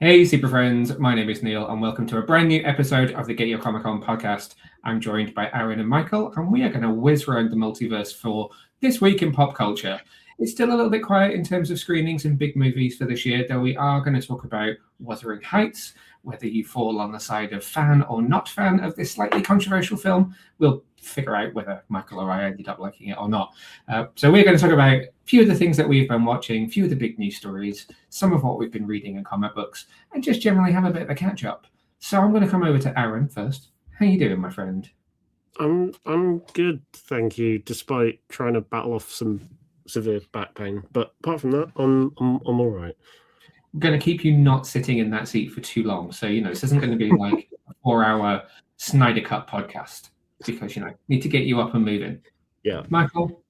Hey, super friends. My name is Neil, and welcome to a brand new episode of the Get Your Comic Con podcast. I'm joined by Aaron and Michael, and we are going to whiz around the multiverse for this week in pop culture. It's still a little bit quiet in terms of screenings and big movies for this year, though we are going to talk about Wuthering Heights. Whether you fall on the side of fan or not fan of this slightly controversial film, we'll figure out whether Michael or I ended up liking it or not. So we're going to talk about a few of the things that we've been watching, a few of the big news stories, some of what we've been reading in comic books, and just generally have a bit of a catch up. So I'm going to come over to Aaron first. How you doing, my friend? I'm good, thank you. Despite trying to battle off some severe back pain, but apart from that, I'm all right. I'm going to keep you not sitting in that seat for too long. So this isn't going to be like a 4-hour Snyder Cut podcast because need to get you up and moving. Yeah, Michael,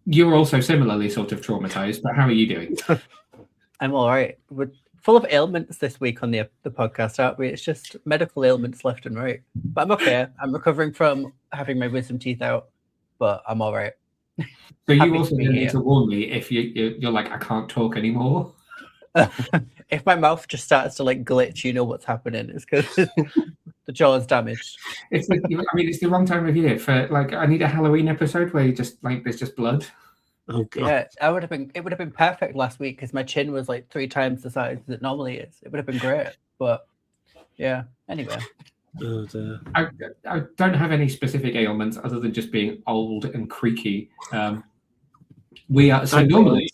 you're also similarly sort of traumatized, but how are you doing? I'm all right. We're full of ailments this week on the podcast, aren't we? It's just medical ailments left and right. But I'm okay. I'm recovering from having my wisdom teeth out, but I'm all right. So you also need to warn me if you're like, I can't talk anymore. If my mouth just starts to glitch, you know what's happening. It's because the jaw is damaged. It's it's the wrong time of year for I need a Halloween episode where you just there's just blood. Oh god. Yeah, it would have been perfect last week because my chin was 3 times the size that it normally is. It would have been great, but yeah. Anyway. Oh dear. I don't have any specific ailments other than just being old and creaky. We are so normally,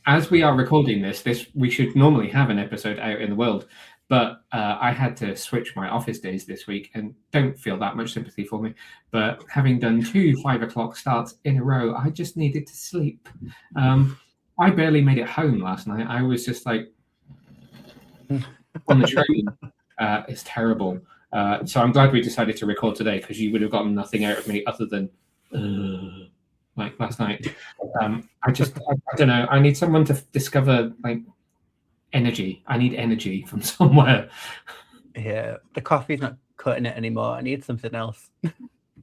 as we are recording this we should normally have an episode out in the world, but I had to switch my office days this week, and don't feel that much sympathy for me. But having done 2 5:00 starts in a row, I just needed to sleep. I barely made it home last night. I was just on the train. It's terrible. So I'm glad we decided to record today because you would have gotten nothing out of me other than like last night. I don't know. I need someone to discover energy. I need energy from somewhere. Yeah, the coffee's not cutting it anymore. I need something else.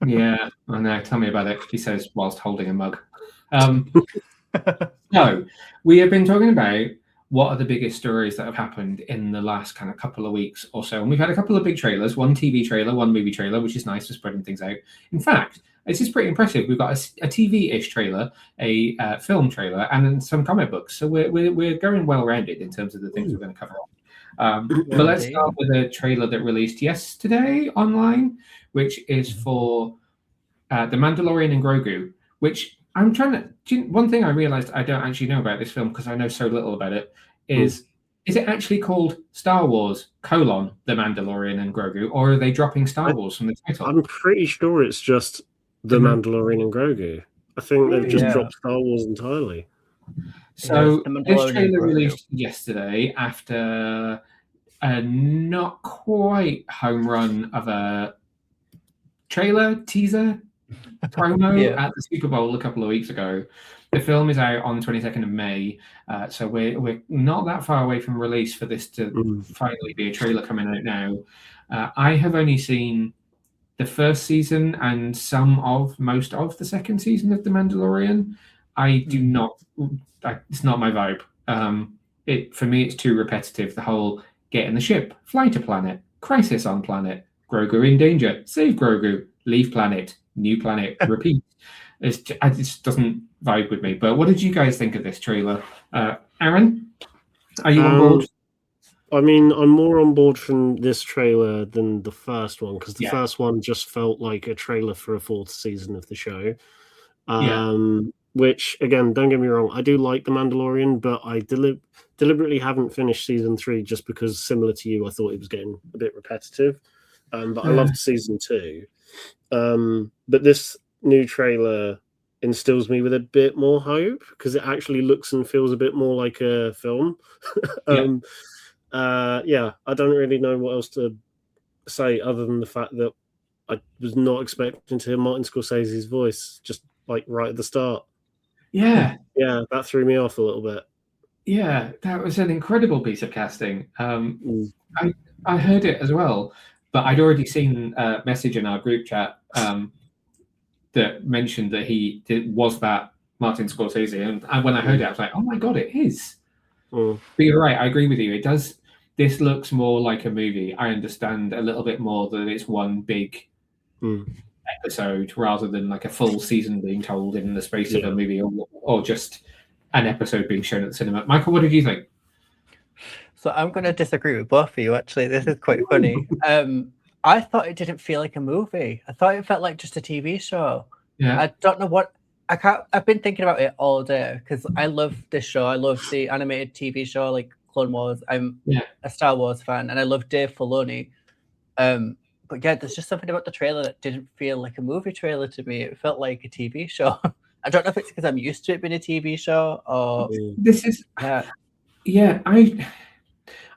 Yeah, I know. Tell me about it, he says whilst holding a mug. So we have been talking about what are the biggest stories that have happened in the last kind of couple of weeks or so. And we've had a couple of big trailers, one TV trailer, one movie trailer, which is nice for spreading things out. In fact, this is pretty impressive. We've got a TV-ish trailer, a film trailer, and then some comic books. So we're going well-rounded in terms of the things we're going to cover. But let's start with a trailer that released yesterday online, which is for The Mandalorian and Grogu, which I'm trying to... One thing I realized I don't actually know about this film because I know so little about it is it actually called Star Wars, The Mandalorian and Grogu, or are they dropping Star Wars from the title? I'm pretty sure it's just The Mandalorian and Grogu. I think they've just dropped Star Wars entirely. So this trailer released yesterday after a not quite home run of a trailer, teaser, promo at the Super Bowl a couple of weeks ago. The film is out on 22nd of May, so we're not that far away from release for this to finally be a trailer coming out now. I have only seen the first season and most of the second season of The Mandalorian. I do not. It's not my vibe. For me, it's too repetitive. The whole get in the ship, fly to planet, crisis on planet, Grogu in danger, save Grogu, leave planet, new planet, repeat. It just doesn't vibe with me. But what did you guys think of this trailer? Aaron, are you on board? I mean, I'm more on board from this trailer than the first one because the first one just felt like a trailer for a 4th season of the show. Which, again, don't get me wrong, I do like The Mandalorian, but I deliberately haven't finished season 3 just because, similar to you, I thought it was getting a bit repetitive. But I loved season 2. But this new trailer instills me with a bit more hope because it actually looks and feels a bit more like a film. I don't really know what else to say other than the fact that I was not expecting to hear Martin Scorsese's voice just right at the start. Yeah, that threw me off a little bit. Yeah, that was an incredible piece of casting. I heard it as well, but I'd already seen a message in our group chat that mentioned that was that Martin Scorsese, and when I heard it, I was like, "Oh my god, it is!" But you're right, I agree with you. It does. this looks more like a movie. I understand a little bit more that it's one big episode rather than like a full season being told in the space of a movie, or just an episode being shown at the cinema. Michael, what did you think? So I'm going to disagree with both of you, actually. This is quite funny. I thought it didn't feel like a movie. I thought it felt like just a TV show. Yeah. I don't know what... I've been thinking about it all day because I love this show. I love the animated TV show like Clone Wars. I'm a Star Wars fan, and I love Dave Filoni. But yeah, there's just something about the trailer that didn't feel like a movie trailer to me. It felt like a TV show. I don't know if it's because I'm used to it being a TV show or... This is... Yeah,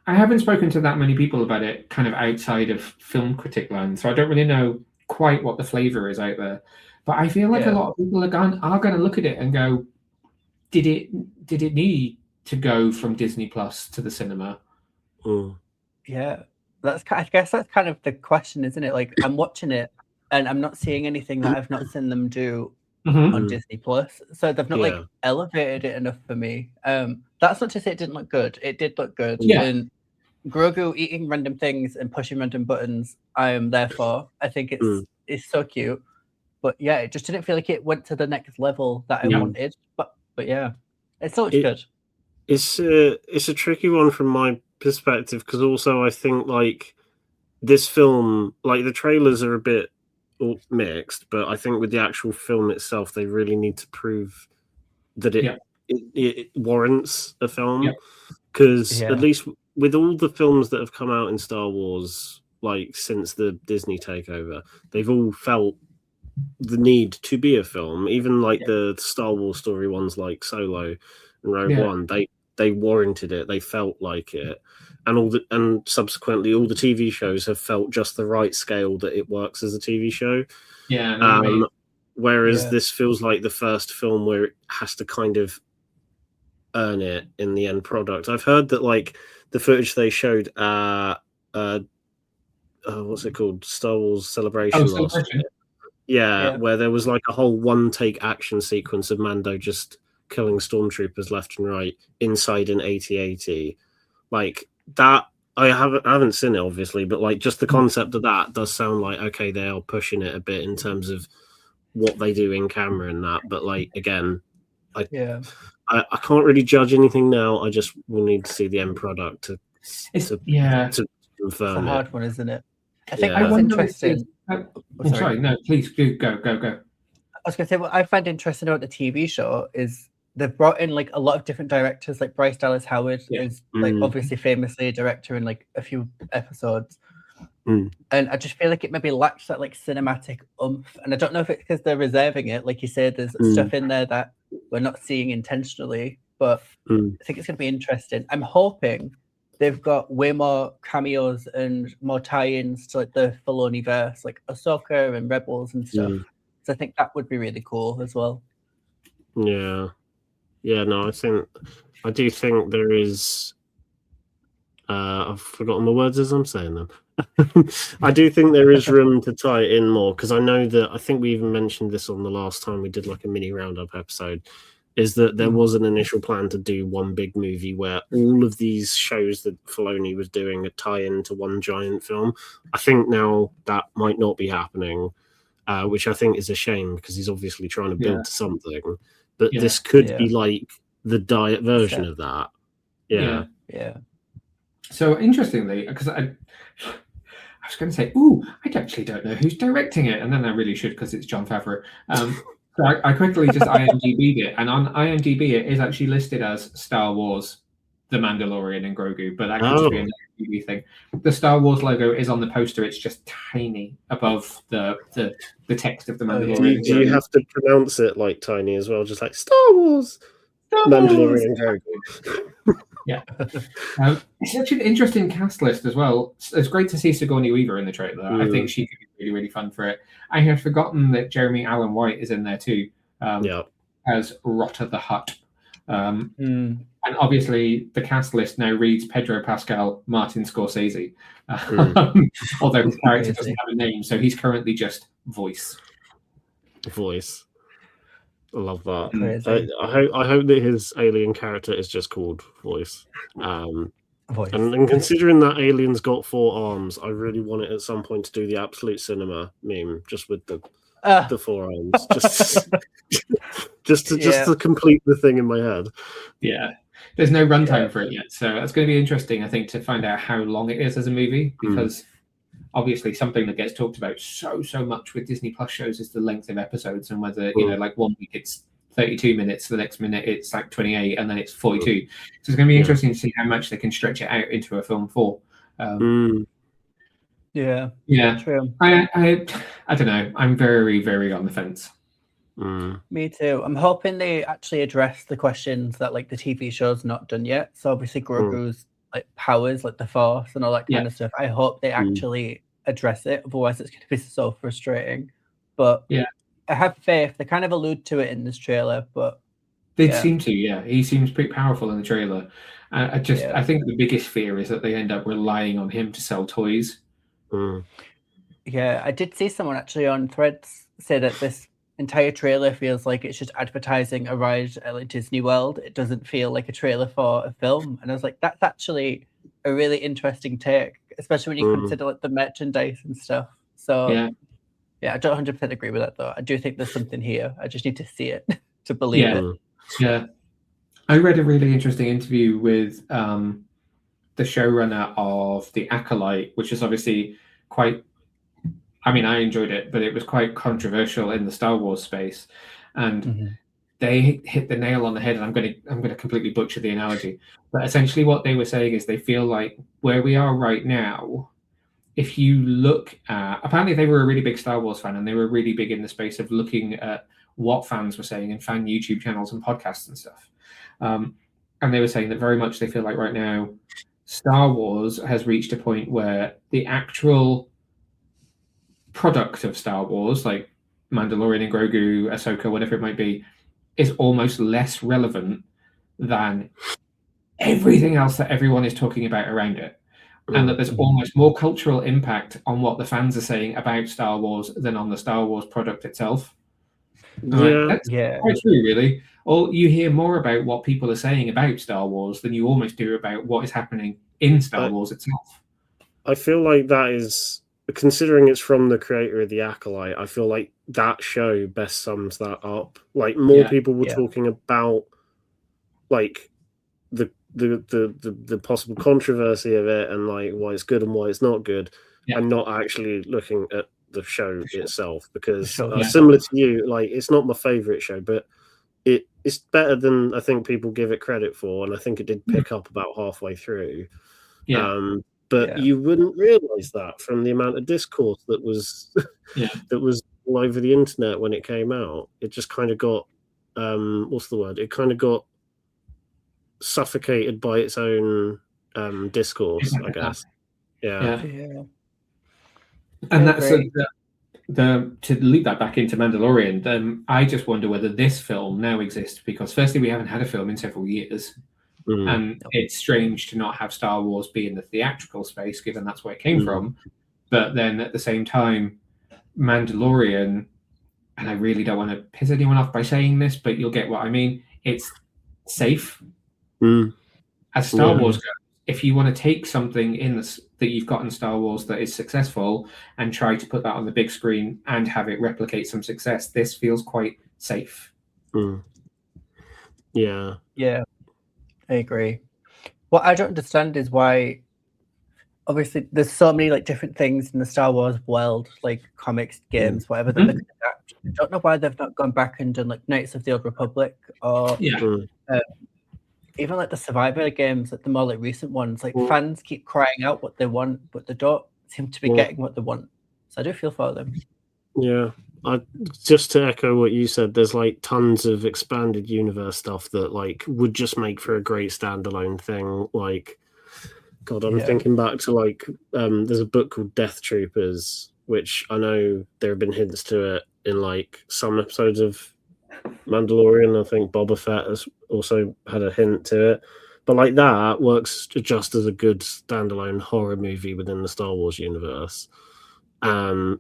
I haven't spoken to that many people about it kind of outside of film critic land, so I don't really know quite what the flavor is out there. But I feel like a lot of people are going to look at it and go, did it need to go from Disney Plus to the cinema? Yeah, I guess that's kind of the question, isn't it? Like, I'm watching it and I'm not seeing anything that I've not seen them do on Disney Plus. So they've not like elevated it enough for me. That's not to say it didn't look good. It did look good. Yeah. And Grogu eating random things and pushing random buttons, I am there for. I think it's so cute. But yeah, it just didn't feel like it went to the next level that I wanted. But yeah, it still looks good. It's a tricky one from my perspective because also I think like this film, like the trailers are a bit mixed, but I think with the actual film itself, they really need to prove that it warrants a film. Because at least with all the films that have come out in Star Wars, like since the Disney takeover, they've all felt the need to be a film. Even like the Star Wars story ones like Solo and Rogue One, they warranted it. They felt like it. And subsequently all the TV shows have felt just the right scale that it works as a TV show. Whereas this feels like the first film where it has to kind of earn it in the end product. I've heard that like the footage they showed what's it called? Star Wars Celebration last year. Yeah, where there was like a whole one-take action sequence of Mando just killing stormtroopers left and right inside an AT-AT. Like that, I haven't seen it obviously, but like just the concept of that does sound like okay, they are pushing it a bit in terms of what they do in camera and that. But like again, I can't really judge anything now. I just will need to see the end product to confirm it's a hard one, isn't it? I think I what's interesting. Sorry, no, please do go. I was going to say what I find interesting about the TV show is they've brought in like a lot of different directors. Like Bryce Dallas Howard is like obviously famously a director in like a few episodes, and I just feel like it maybe lacks that like cinematic oomph. And I don't know if it's because they're reserving it. Like you said, there's stuff in there that we're not seeing intentionally, but I think it's going to be interesting. I'm hoping they've got way more cameos and more tie-ins to like the Filoni-verse, like Ahsoka and Rebels and stuff. So I think that would be really cool as well. Yeah. No, I do think there is. I've forgotten the words as I'm saying them. I do think there is room to tie it in more because I know that I think we even mentioned this on the last time we did like a mini roundup episode. Is that there was an initial plan to do one big movie where all of these shows that Filoni was doing would tie into one giant film. I think now that might not be happening, which I think is a shame because he's obviously trying to build to something. But this could be like the diet version of that. Yeah. So interestingly, because I was going to say, I actually don't know who's directing it, and then I really should because it's Jon Favreau. So I quickly just IMDb'd it, and on IMDb it is actually listed as Star Wars, The Mandalorian and Grogu, but that could just be an IMDb thing. The Star Wars logo is on the poster; it's just tiny above the text of The Mandalorian. Do you have to pronounce it like tiny as well, just like Star Wars, Mandalorian Grogu? Yeah, it's such an interesting cast list as well. It's great to see Sigourney Weaver in the trailer. I think she could be really, really fun for it. I had forgotten that Jeremy Allen White is in there too, as Rotter the Hutt. And obviously, the cast list now reads Pedro Pascal, Martin Scorsese, although his character doesn't have a name, so he's currently just voice. I love that. I hope that his alien character is just called Voice. voice. And considering that alien's got 4 arms, I really want it at some point to do the Absolute Cinema meme, just with the 4 arms, just to complete the thing in my head. Yeah, there's no runtime for it yet, so it's going to be interesting, I think, to find out how long it is as a movie, because obviously something that gets talked about so much with Disney Plus shows is the length of episodes, and whether like 1 week it's 32 minutes, the next minute it's like 28, and then it's 42. So it's going to be interesting to see how much they can stretch it out into a film for. Yeah, true. I don't know. I'm very, very on the fence. Me too. I'm hoping they actually address the questions that like the TV show's not done yet. So obviously Grogu's like powers, like the Force and all that kind of stuff. I hope they actually address it. Otherwise, it's going to be so frustrating. But I have faith. They kind of allude to it in this trailer, but they seem to. Yeah, he seems pretty powerful in the trailer. I think the biggest fear is that they end up relying on him to sell toys. Yeah, I did see someone actually on Threads say that this entire trailer feels like it's just advertising a ride at Disney World. It doesn't feel like a trailer for a film. And I was like, that's actually a really interesting take, especially when you consider like the merchandise and stuff. So yeah, I don't 100% agree with that though. I do think there's something here. I just need to see it to believe it. Yeah. I read a really interesting interview with the showrunner of The Acolyte, which is obviously quite, I mean, I enjoyed it, but it was quite controversial in the Star Wars space. And they hit the nail on the head, and I'm going to completely butcher the analogy. But essentially what they were saying is they feel like where we are right now, if you look at, apparently they were a really big Star Wars fan, and they were really big in the space of looking at what fans were saying in fan YouTube channels and podcasts and stuff. And they were saying that very much they feel like right now Star Wars has reached a point where the actual product of Star Wars, like Mandalorian and Grogu, Ahsoka, whatever it might be, is almost less relevant than everything else that everyone is talking about around it. And that there's almost more cultural impact on what the fans are saying about Star Wars than on the Star Wars product itself. That's quite true, really. You hear more about what people are saying about Star Wars than you almost do about what is happening in Star Wars itself. I feel like that is, considering it's from the creator of The Acolyte, I feel like that show best sums that up. Like, more people were talking about like the possible controversy of it and like why it's good and why it's not good, and not actually looking at the show itself, because similar to you, like, it's not my favorite show, but it's better than I think people give it credit for, and I think it did pick up about halfway through. But you wouldn't realize that from the amount of discourse that was that was all over the internet when it came out. It just kind of got what's the word? It kind of got suffocated by its own discourse, I guess. And that's to lead that back into Mandalorian. I just wonder whether this film now exists because, firstly, we haven't had a film in several years, and it's strange to not have Star Wars be in the theatrical space, given that's where it came from. But then at the same time, Mandalorian, and I really don't want to piss anyone off by saying this, but you'll get what I mean. It's safe. As Star Wars goes, if you want to take something in this that you've got in Star Wars that is successful and try to put that on the big screen and have it replicate some success, this feels quite safe. Yeah, I agree. What I don't understand is why, obviously, there's so many like different things in the Star Wars world, like comics, games, whatever, that they could adapt. I don't know why they've not gone back and done like Knights of the Old Republic or even like the Survivor games, like the more like recent ones. Like fans keep crying out what they want, but they don't seem to be getting what they want. So I do feel for them. Yeah. Just to echo what you said, there's like tons of expanded universe stuff that like would just make for a great standalone thing. Like, God, I'm thinking back to like there's a book called Death Troopers, which I know there have been hints to it in like some episodes of Mandalorian. I think Boba Fett has also had a hint to it, but like that works just as a good standalone horror movie within the Star Wars universe. I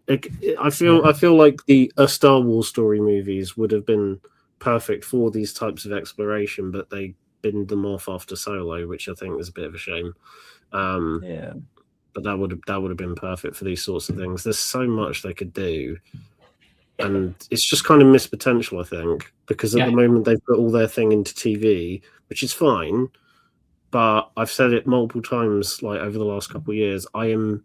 feel like the Star Wars story movies would have been perfect for these types of exploration, but they binned them off after Solo, which I think is a bit of a shame. Yeah. But that would have been perfect for these sorts of things. There's so much they could do, and it's just kind of missed potential, I think, because at the moment they've put all their thing into TV, which is fine. But I've said it multiple times, like over the last couple of years, I am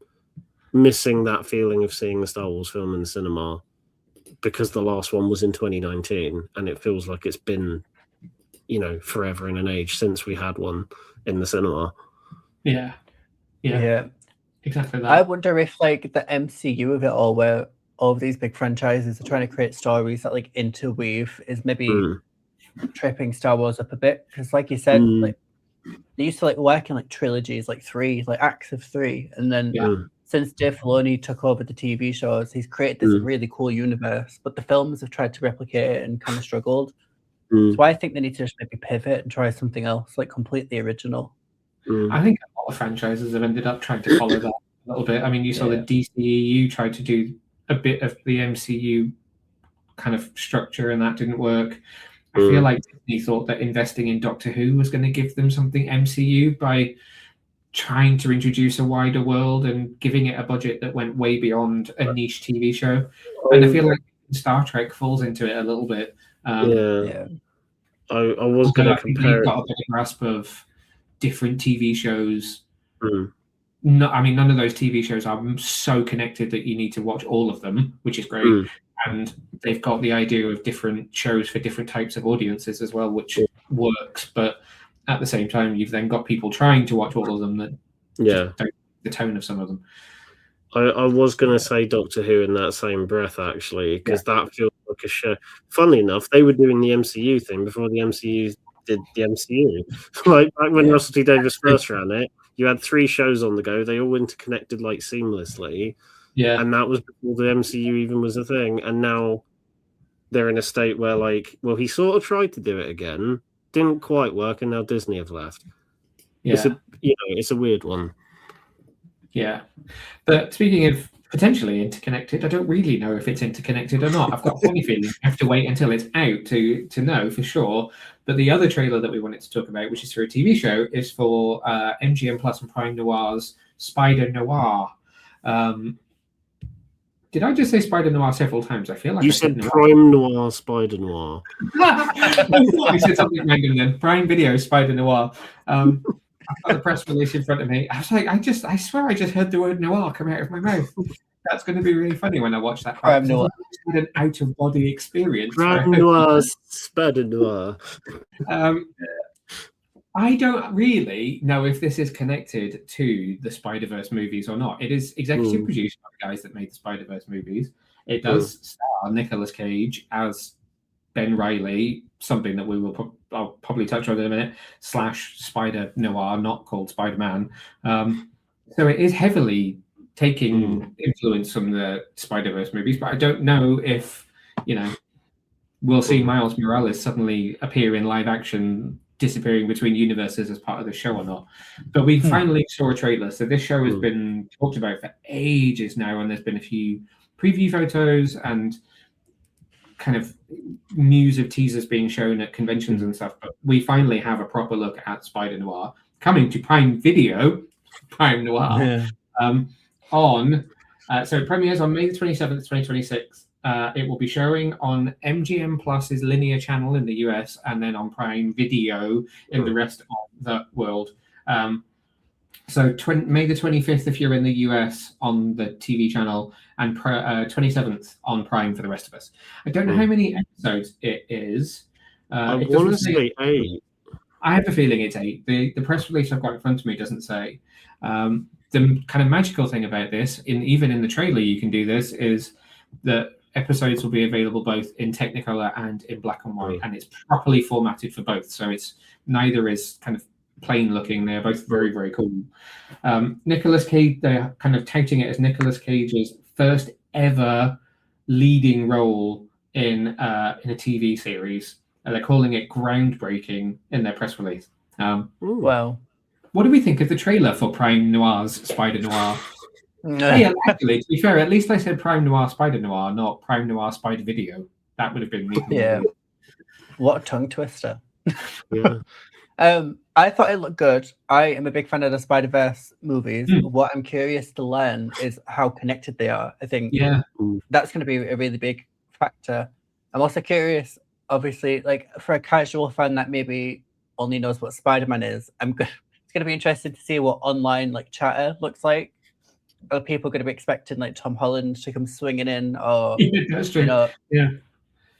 missing that feeling of seeing a Star Wars film in the cinema, because the last one was in 2019, and it feels like it's been, forever and an age since we had one in the cinema. Yeah. Exactly that. I wonder if like the MCU of it all, where all of these big franchises are trying to create stories that like interweave, is maybe tripping Star Wars up a bit, because like you said, like they used to like work in like trilogies, like three, like acts of three, and then since Dave Filoni took over the TV shows, he's created this really cool universe, but the films have tried to replicate it and kind of struggled. So I think they need to just maybe pivot and try something else, like completely original. I think a lot of franchises have ended up trying to follow that a little bit. I mean, you saw the DCEU tried to do a bit of the MCU kind of structure, and that didn't work. I feel like Disney thought that investing in Doctor Who was going to give them something MCU by trying to introduce a wider world and giving it a budget that went way beyond a niche TV show. And I feel like Star Trek falls into it a little bit. I was going to compare. Got a better grasp of different TV shows. No, I mean, none of those TV shows are so connected that you need to watch all of them, which is great. And they've got the idea of different shows for different types of audiences as well, which works. But at the same time, you've then got people trying to watch all of them that just don't the tone of some of them. I was going to say Doctor Who in that same breath, actually, because that feels like a show. Funnily enough, they were doing the MCU thing before the MCU did the MCU. Like back when Russell T Davies first ran it, you had 3 shows on the go. They all interconnected like seamlessly. Yeah. And that was before the MCU even was a thing. And now they're in a state where, like, well, he sort of tried to do it again, didn't quite work, and now Disney have left. Yeah. It's a weird one. Yeah. But speaking of potentially interconnected, I don't really know if it's interconnected or not. I've got a funny feeling I have to wait until it's out to know for sure. But the other trailer that we wanted to talk about, which is for a TV show, is for MGM Plus and Prime Noir's Spider-Noir. Did I just say Spider-Noir several times? I feel like you said Prime Noir, Spider-Noir. I said something random then. Prime Video, Spider-Noir. I've got the press release in front of me. I was like, I swear I just heard the word noir come out of my mouth. That's going to be really funny when I watch that. Prime Noir. I had an out-of-body experience. Prime Noir, Spider-Noir. I don't really know if this is connected to the Spider-Verse movies or not. It is executive produced by the guys that made the Spider-Verse movies. It does star Nicolas Cage as Ben Reilly, something that I'll probably touch on in a minute, / Spider-Noir, not called Spider-Man. So it is heavily taking influence from the Spider-Verse movies, but I don't know if, we'll see Miles Morales suddenly appear in live action, disappearing between universes as part of the show or not. But we finally saw a trailer. So this show has been talked about for ages now, and there's been a few preview photos and kind of news of teasers being shown at conventions and stuff. But we finally have a proper look at Spider-Noir coming to Prime Video, Prime Noir, so it premieres on May the 27th, 2026. It will be showing on MGM Plus's linear channel in the US, and then on Prime Video in the rest of the world. So May the 25th if you're in the US on the TV channel, and 27th on Prime for the rest of us. I don't know how many episodes it is. I want to say 8. I have a feeling it's 8. The press release I've got in front of me doesn't say. The kind of magical thing about this, even in the trailer you can do this, is that episodes will be available both in Technicolor and in black and white, and it's properly formatted for both. So neither is kind of plain looking. They're both very, very cool. Nicolas Cage, they're kind of touting it as Nicolas Cage's first ever leading role in a TV series. They're calling it groundbreaking in their press release. Wow. What do we think of the trailer for Prime Noir's Spider-Noir? Yeah, actually, to be fair, at least I said Prime Noir Spider-Noir, not Prime Noir Spider Video. That would have been me. Yeah. What a tongue twister. Yeah. I thought it looked good. I am a big fan of the Spider-Verse movies. What I'm curious to learn is how connected they are. I think that's going to be a really big factor. I'm also curious, obviously, like for a casual fan that maybe only knows what Spider-Man is, it's going to be interesting to see what online like chatter looks like. Are people going to be expecting like Tom Holland to come swinging in, or that's true.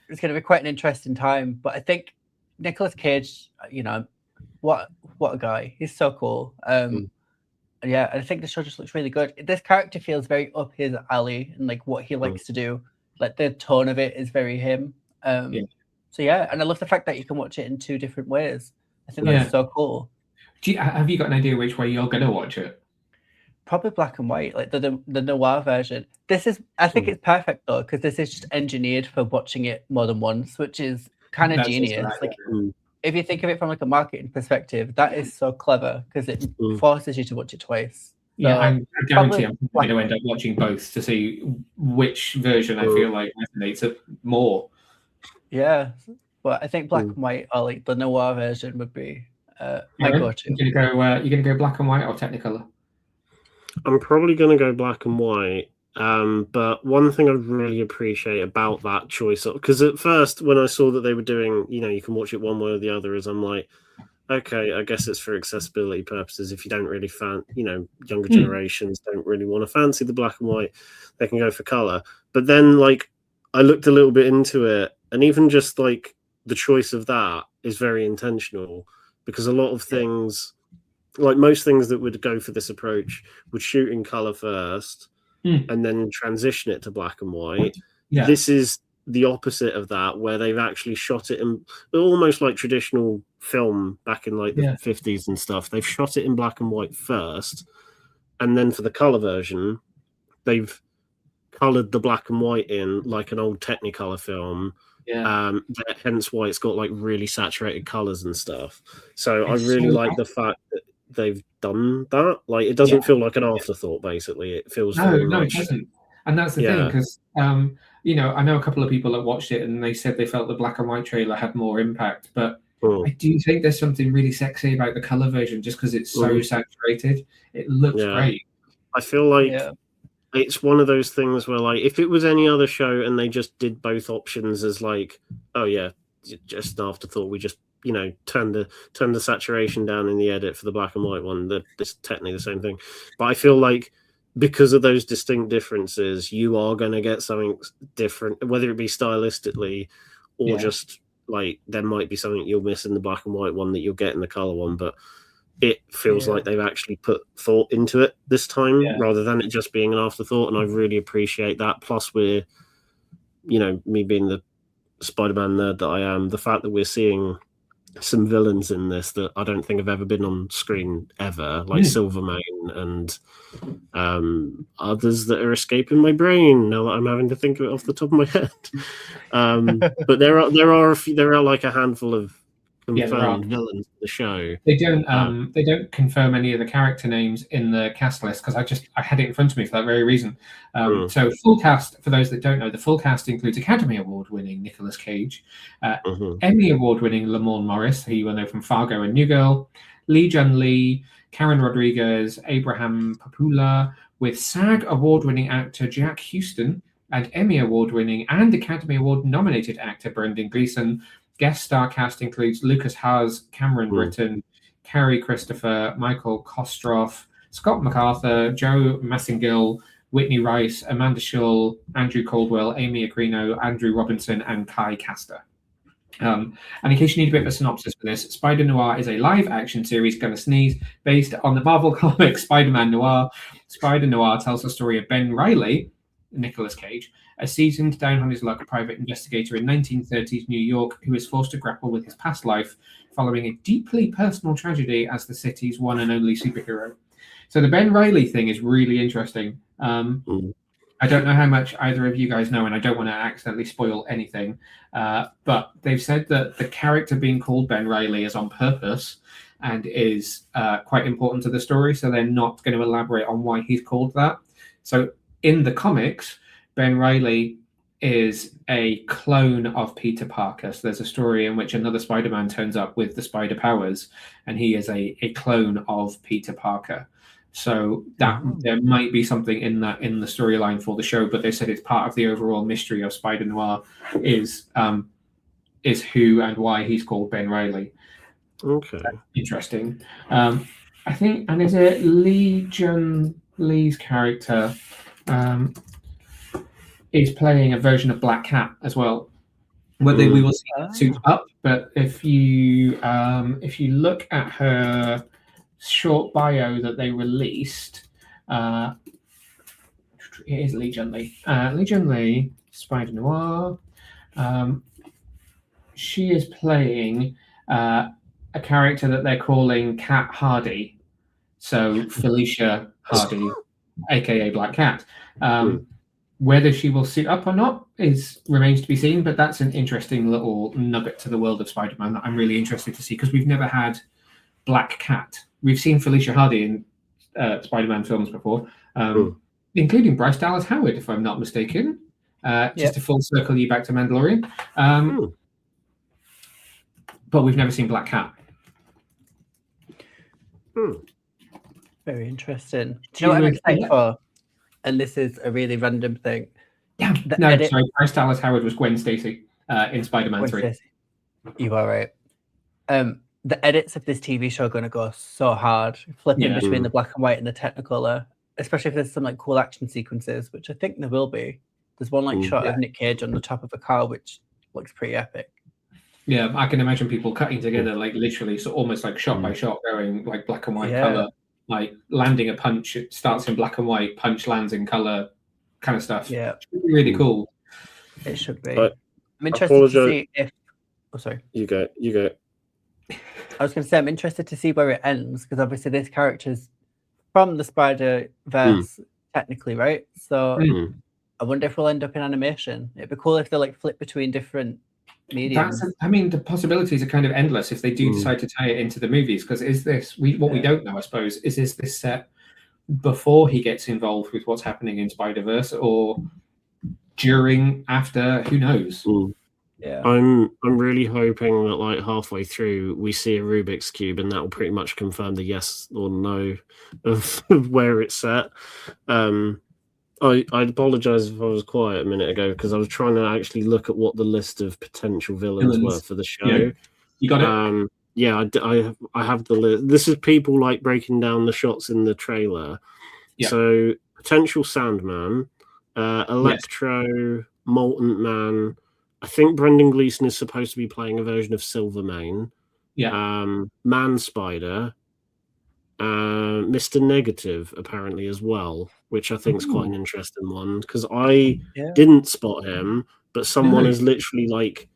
It's going to be quite an interesting time. But I think Nicolas Cage, what a guy! He's so cool. Yeah, I think the show just looks really good. This character feels very up his alley and like what he likes to do. Like the tone of it is very him. So yeah, and I love the fact that you can watch it in 2 different ways. I think that's so cool. Have you got an idea which way you're going to watch it? Probably black and white, like the noir version. I think it's perfect though, because this is just engineered for watching it more than once, which is kind of genius. Like if you think of it from like a marketing perspective, that is so clever because it forces you to watch it twice. So I guarantee I'm going to end up watching both to see which version I feel like resonates it more. Yeah, but I think black and white or like the noir version would be my go-to. You're going to go black and white or Technicolor? I'm probably going to go black and white. But one thing I really appreciate about that choice, because at first when I saw that they were doing, you can watch it one way or the other, is I'm like, okay, I guess it's for accessibility purposes. If you don't really younger generations don't really want to fancy the black and white, they can go for color. But then like I looked a little bit into it, and even just like the choice of that is very intentional, because a lot of things, like most things that would go for this approach, would shoot in color first and then transition it to black and white. This is the opposite of that, where they've actually shot it in almost like traditional film back in like the 50s and stuff. They've shot it in black and white first, and then for the color version they've colored the black and white in like an old Technicolor film. Hence why it's got like really saturated colors and stuff. So I really like the fact that they've done that. Like it doesn't feel like an afterthought. Basically, it feels no, it doesn't. And that's the thing, because I know a couple of people that watched it and they said they felt the black and white trailer had more impact, but I do think there's something really sexy about the color version, just because it's so saturated. It looks great. I feel like it's one of those things where, like, if it was any other show and they just did both options as like, oh yeah, just an afterthought, we just turn the saturation down in the edit for the black and white one. It's technically the same thing, but I feel like because of those distinct differences, you are going to get something different, whether it be stylistically or just like there might be something you'll miss in the black and white one that you'll get in the color one. But it feels like they've actually put thought into it this time rather than it just being an afterthought. And I really appreciate that. Plus we're, me being the Spider-Man nerd that I am, the fact that we're seeing some villains in this that I don't think have ever been on screen ever, like Silvermane and others that are escaping my brain now that I'm having to think of it off the top of my head. But there are like a handful of confirmed villains in the show. They don't confirm any of the character names in the cast list, because I had it in front of me for that very reason. So full cast, for those that don't know, the full cast includes Academy Award winning Nicolas Cage, Emmy Award winning Lamorne Morris, who you will know from Fargo and New Girl, Lee Jun Lee, Karen Rodriguez, Abraham Papula, with SAG Award winning actor Jack Houston and Emmy Award winning and Academy Award nominated actor Brendan Gleeson. Guest star cast includes Lucas Haas, Cameron Britton, Carrie Christopher, Michael Kostroff, Scott MacArthur, Joe Massengill, Whitney Rice, Amanda Schull, Andrew Caldwell, Amy Aquino, Andrew Robinson, and Kai Castor. And in case you need a bit of a synopsis for this, Spider-Noir is a live-action series, gonna sneeze, based on the Marvel comic Spider-Man Noir. Spider-Noir tells the story of Ben Reilly, Nicolas Cage, a seasoned, down-on-his-luck private investigator in 1930s New York who is forced to grapple with his past life following a deeply personal tragedy as the city's one and only superhero. So the Ben Reilly thing is really interesting. I don't know how much either of you guys know, and I don't want to accidentally spoil anything, but they've said that the character being called Ben Reilly is on purpose and is quite important to the story, so they're not going to elaborate on why he's called that. So in the comics, Ben Reilly is a clone of Peter Parker. So there's a story in which another Spider-Man turns up with the spider powers, and he is a clone of Peter Parker. So that there might be something in the storyline for the show, but they said it's part of the overall mystery of Spider-Noir is who and why he's called Ben Reilly. Okay. That's interesting. I think, and is it Lee's character is playing a version of Black Cat as well. Whether we will see it suit up, but if you look at her short bio that they released, it is Lee Jun Lee, Spider-Noir. She is playing a character that they're calling Cat Hardy. So Felicia Hardy, aka Black Cat. Whether she will suit up or not remains to be seen, but that's an interesting little nugget to the world of Spider-Man that I'm really interested to see, because we've never had Black Cat. We've seen Felicia Hardy in Spider-Man films before, including Bryce Dallas Howard, if I'm not mistaken. Just to full circle you back to Mandalorian. But we've never seen Black Cat. Very interesting. Do you know what I'm excited for? And this is a really random thing. Yeah. Sorry. Bryce Dallas Howard was Gwen Stacy in Spider-Man 3. You are right. The edits of this TV show are going to go so hard, flipping between the black and white and the Technicolor, especially if there's some like cool action sequences, which I think there will be. There's one like shot of Nick Cage on the top of a car, which looks pretty epic. Yeah, I can imagine people cutting together like literally, so almost like shot by shot, going like black and white color, like landing a punch. It starts in black and white, punch lands in color, kind of stuff. Yeah, it should be really cool. It should be. I'm interested to see if. Oh, sorry. You go. I was going to say I'm interested to see where it ends, because obviously this character's from the Spider-Verse, technically, right? So I wonder if we'll end up in animation. It'd be cool if they like flip between different mediums. The possibilities are kind of endless if they do decide to tie it into the movies. Because is this we don't know? I suppose is this set before he gets involved with what's happening in Spider-Verse, or during, after? Who knows? Yeah, I'm really hoping that like halfway through we see a Rubik's Cube, and that will pretty much confirm the yes or no of where it's set. I apologize if I was quiet a minute ago, because I was trying to actually look at what the list of potential villains were for the show. Yeah. You got it? I have the list. This is people like breaking down the shots in the trailer. Yeah. So potential Sandman, Electro, Molten Man. I think Brendan Gleeson is supposed to be playing a version of Silvermane. Yeah. Man Spider. Mr. Negative apparently as well, which I think is quite an interesting one, because I didn't spot him, but someone is literally like,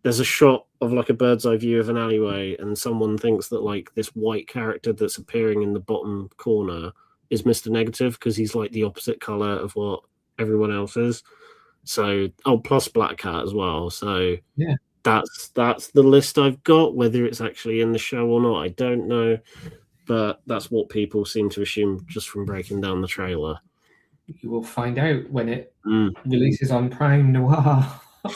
there's a shot of like a bird's eye view of an alleyway, and someone thinks that like this white character that's appearing in the bottom corner is Mr. Negative, because he's like the opposite color of what everyone else is. So plus Black Cat as well. So that's the list I've got. Whether it's actually in the show or not, I don't know. But that's what people seem to assume just from breaking down the trailer. You will find out when it releases on Prime Noir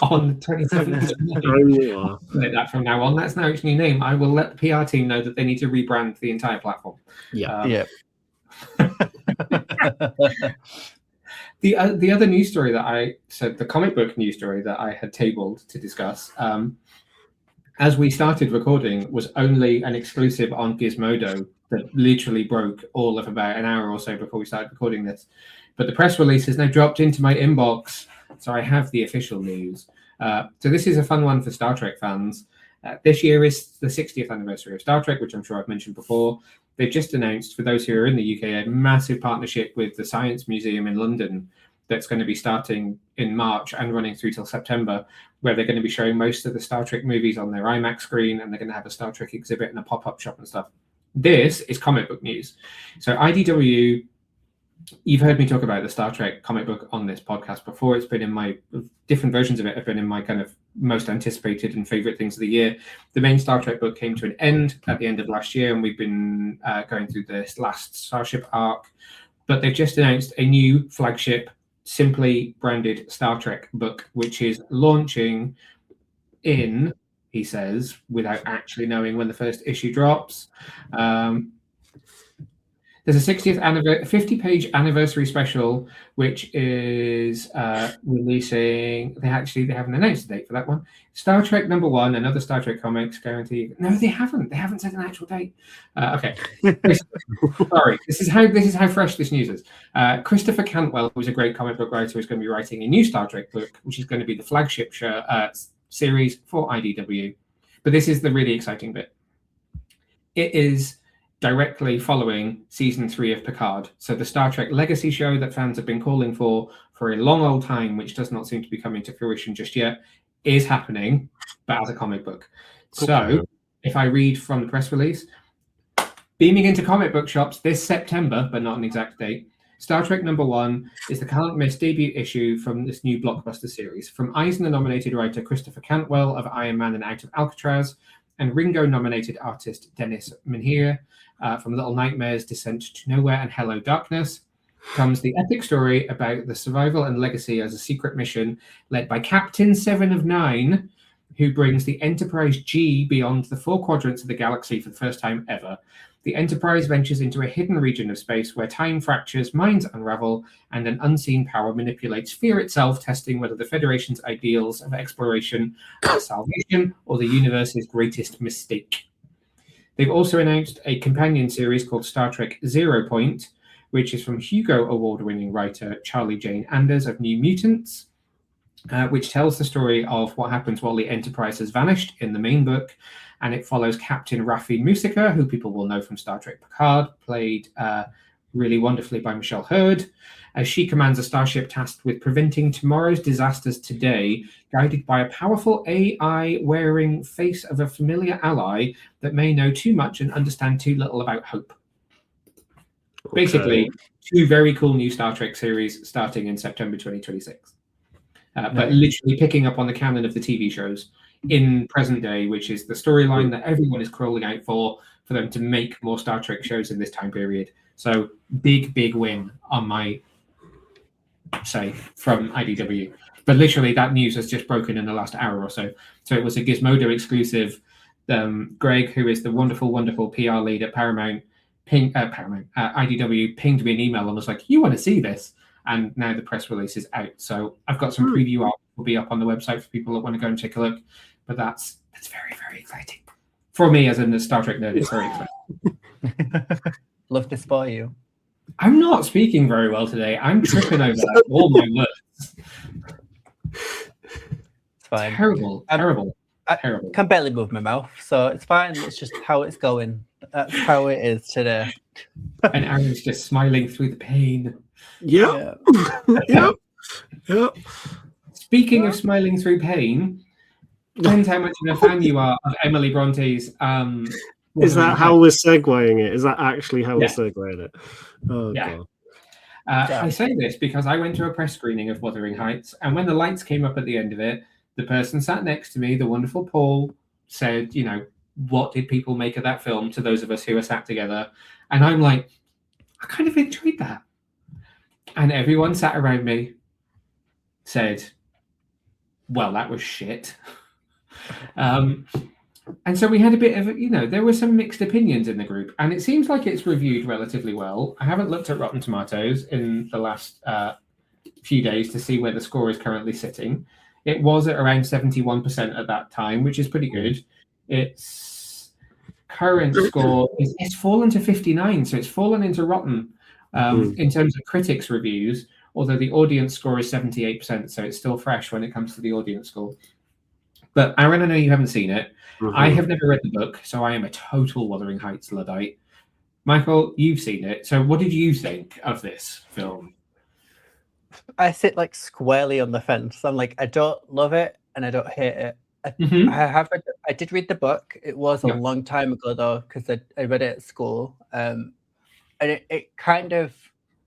on the 27th of May. Prime Noir. That from now on. That's now its new name. I will let the PR team know that they need to rebrand the entire platform. Yeah. The other news story the comic book news story that I had tabled to discuss, as we started recording, was only an exclusive on Gizmodo that literally broke all of about an hour or so before we started recording this. But the press release has now dropped into my inbox, so I have the official news. So this is a fun one for Star Trek fans. This year is the 60th anniversary of Star Trek, which I'm sure I've mentioned before. They've just announced, for those who are in the UK, a massive partnership with the Science Museum in London that's going to be starting in March and running through till September, where they're going to be showing most of the Star Trek movies on their IMAX screen, and they're going to have a Star Trek exhibit and a pop-up shop and stuff. This is comic book news. So IDW, you've heard me talk about the Star Trek comic book on this podcast before. It's been in my different versions of it have been in my kind of most anticipated and favorite things of the year. The main Star Trek book came to an end at the end of last year, and we've been going through this last Starship arc. But they've just announced a new flagship simply branded Star Trek book, which is launching in, he says, without actually knowing when the first issue drops. There's a 50-page anniversary special, which is releasing. They haven't announced the date for that one. Star Trek #1 and other Star Trek comics guaranteed. No, they haven't. They haven't said an actual date. Okay, sorry. This is how fresh this news is. Christopher Cantwell, who's a great comic book writer, is going to be writing a new Star Trek book, which is going to be the flagship series for IDW. But this is the really exciting bit. It is directly following season 3 of Picard. So the Star Trek legacy show that fans have been calling for a long old time, which does not seem to be coming to fruition just yet, is happening, but as a comic book. Okay. So if I read from the press release, beaming into comic book shops this September, but not an exact date, Star Trek #1 is the can't miss debut issue from this new blockbuster series. From Eisner-nominated writer Christopher Cantwell of Iron Man and Out of Alcatraz, and Ringo-nominated artist Dennis Minhier from Little Nightmares, Descent to Nowhere, and Hello Darkness, comes the epic story about the survival and legacy as a secret mission led by Captain 7 of 9, who brings the Enterprise G beyond the 4 quadrants of the galaxy for the first time ever. The Enterprise ventures into a hidden region of space where time fractures, minds unravel, and an unseen power manipulates fear itself, testing whether the Federation's ideals of exploration are salvation or the universe's greatest mistake. They've also announced a companion series called Star Trek 0 Point, which is from Hugo Award-winning writer Charlie Jane Anders of New Mutants, which tells the story of what happens while the Enterprise has vanished in the main book. And it follows Captain Raffi Musica, who people will know from Star Trek Picard, played really wonderfully by Michelle Hurd, as she commands a starship tasked with preventing tomorrow's disasters today, guided by a powerful AI wearing face of a familiar ally that may know too much and understand too little about hope. Okay. Basically, 2 very cool new Star Trek series starting in September 2026. But literally picking up on the canon of the TV shows in present day, which is the storyline that everyone is crawling out for them to make more Star Trek shows in this time period. So big win on my say from IDW. But literally that news has just broken in the last hour or so. So it was a Gizmodo exclusive. Greg, who is the wonderful PR lead at Paramount, IDW, pinged me an email and was like, "You want to see this?" And now the press release is out. So I've got some preview art will be up on the website for people that want to go and take a look. But that's very, very exciting. For me, as a Star Trek nerd, it's very exciting. Love to spoil you. I'm not speaking very well today. I'm tripping over all my words. It's fine. Terrible. I can barely move my mouth, so it's fine. It's just how it's going. That's how it is today. And Aaron's just smiling through the pain. Yep. Speaking of smiling through pain, depends how much of a fan you are of Emily Bronte's. Is that how we're segueing it? Is that actually how we're segueing it? Oh, yeah. God. I say this because I went to a press screening of Wuthering Heights, and when the lights came up at the end of it, the person sat next to me, the wonderful Paul, said, what did people make of that film to those of us who were sat together? And I'm like, I kind of enjoyed that. And everyone sat around me said, well, that was shit. And so we had a bit of, there were some mixed opinions in the group, and it seems like it's reviewed relatively well. I haven't looked at Rotten Tomatoes in the last few days to see where the score is currently sitting. It was at around 71% at that time, which is pretty good. Its current score it's fallen to 59, so it's fallen into Rotten in terms of critics' reviews, although the audience score is 78%, so it's still fresh when it comes to the audience score. But Aaron, I know you haven't seen it. I have never read the book, so I am a total Wuthering Heights Luddite. Michael, you've seen it. So what did you think of this film? I sit squarely on the fence. I'm I don't love it and I don't hate it. I did read the book. It was a long time ago though, because I read it at school. And it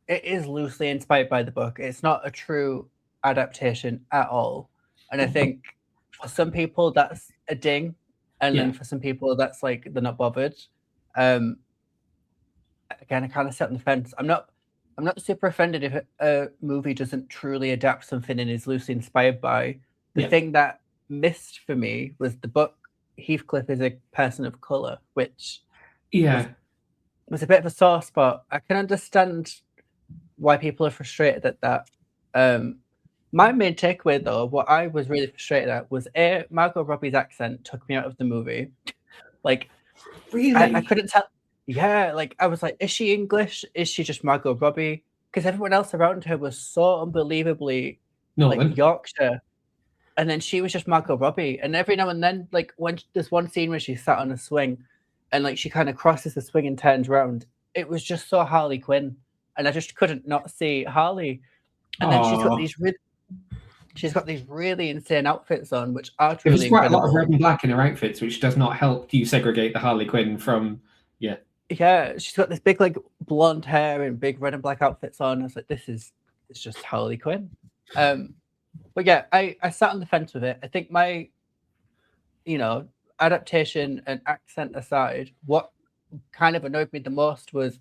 is loosely inspired by the book. It's not a true adaptation at all. And I think for some people that's a ding, and then for some people that's they're not bothered. Again, I kind of sit on the fence. I'm not I'm not super offended if a movie doesn't truly adapt something and is loosely inspired by. The thing that missed for me was the book. Heathcliff is a person of color, which was a bit of a sore spot. I can understand why people are frustrated at that. My main takeaway, though, what I was really frustrated at was Margot Robbie's accent took me out of the movie. Like, really, I couldn't tell. Yeah, like I was like, is she English? Is she just Margot Robbie? Because everyone else around her was so unbelievably like Yorkshire, and then she was just Margot Robbie. And every now and then, like when there's one scene where she sat on a swing, and like she kind of crosses the swing and turns around, it was just so Harley Quinn, and I just couldn't not see Harley. And then she's got these really insane outfits on, which are truly There's quite a lot of red and black in her outfits, which does not help you segregate the Harley Quinn from Yeah, she's got this big like blonde hair and big red and black outfits on. I was like, it's just Harley Quinn. But yeah, I sat on the fence with it. I think my, adaptation and accent aside, what kind of annoyed me the most was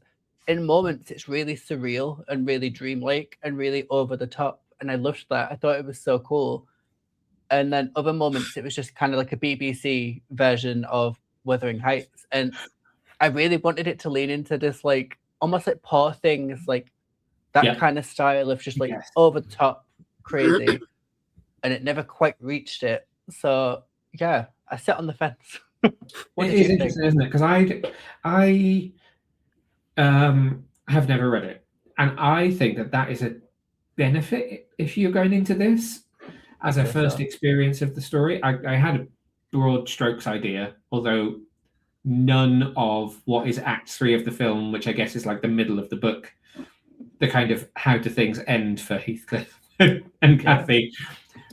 in moments it's really surreal and really dreamlike and really over the top. And I loved that. I thought it was so cool. And then other moments it was just kind of like a BBC version of Wuthering Heights. And I really wanted it to lean into this, like, almost like Poor Things, like that kind of style of just like over the top crazy. And it never quite reached it. So, yeah, I sit on the fence. It is interesting, isn't it? Because I have never read it. And I think that is a benefit if you're going into this as a first experience of the story. I had a broad strokes idea, although none of what is Act 3 of the film, which I guess is like the middle of the book, the kind of how do things end for Heathcliff and Kathy.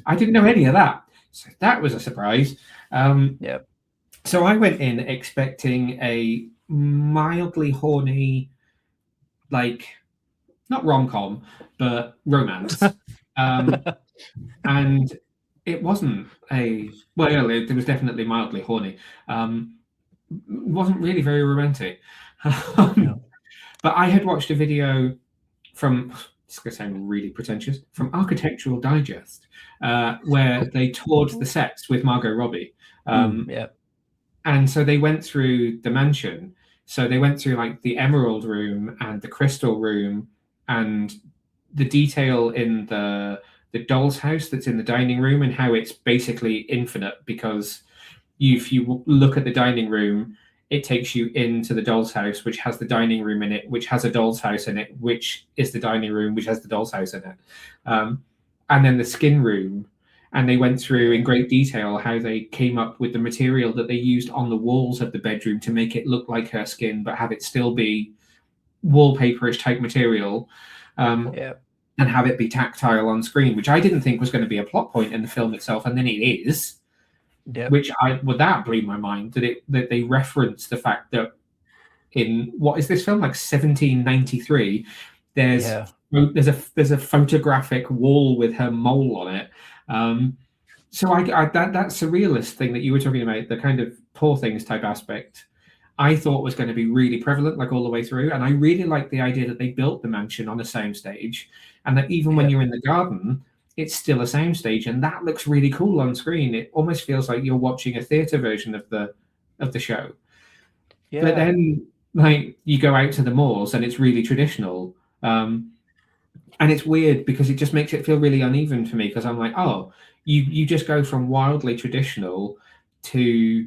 I didn't know any of that. So that was a surprise. So I went in expecting a mildly horny, like, not rom-com, but romance. And it wasn't it was definitely mildly horny. Wasn't really very romantic. But I had watched a video from, it's going to sound really pretentious, from Architectural Digest, where they toured the sets with Margot Robbie. And so they went through the mansion. So they went through like the Emerald Room and the Crystal Room and the detail in the doll's house that's in the dining room and how it's basically infinite, because if you look at the dining room, it takes you into the doll's house, which has the dining room in it, which has a doll's house in it, which is the dining room, which has the doll's house in it. And then the skin room. And they went through in great detail how they came up with the material that they used on the walls of the bedroom to make it look like her skin, but have it still be wallpaperish type material. And have it be tactile on screen, which I didn't think was going to be a plot point in the film itself. And then it is. Which that blew my mind that they reference the fact that in what is this film, like 1793, there's a photographic wall with her mole on it. So that surrealist thing that you were talking about, the kind of Poor Things type aspect, I thought was going to be really prevalent, like all the way through. And I really liked the idea that they built the mansion on a soundstage, and that even when you're in the garden, it's still a soundstage, and that looks really cool on screen. It almost feels like you're watching a theatre version of the show. But then, like, you go out to the moors, and it's really traditional, and it's weird because it just makes it feel really uneven for me. Because I'm like, oh, you just go from wildly traditional to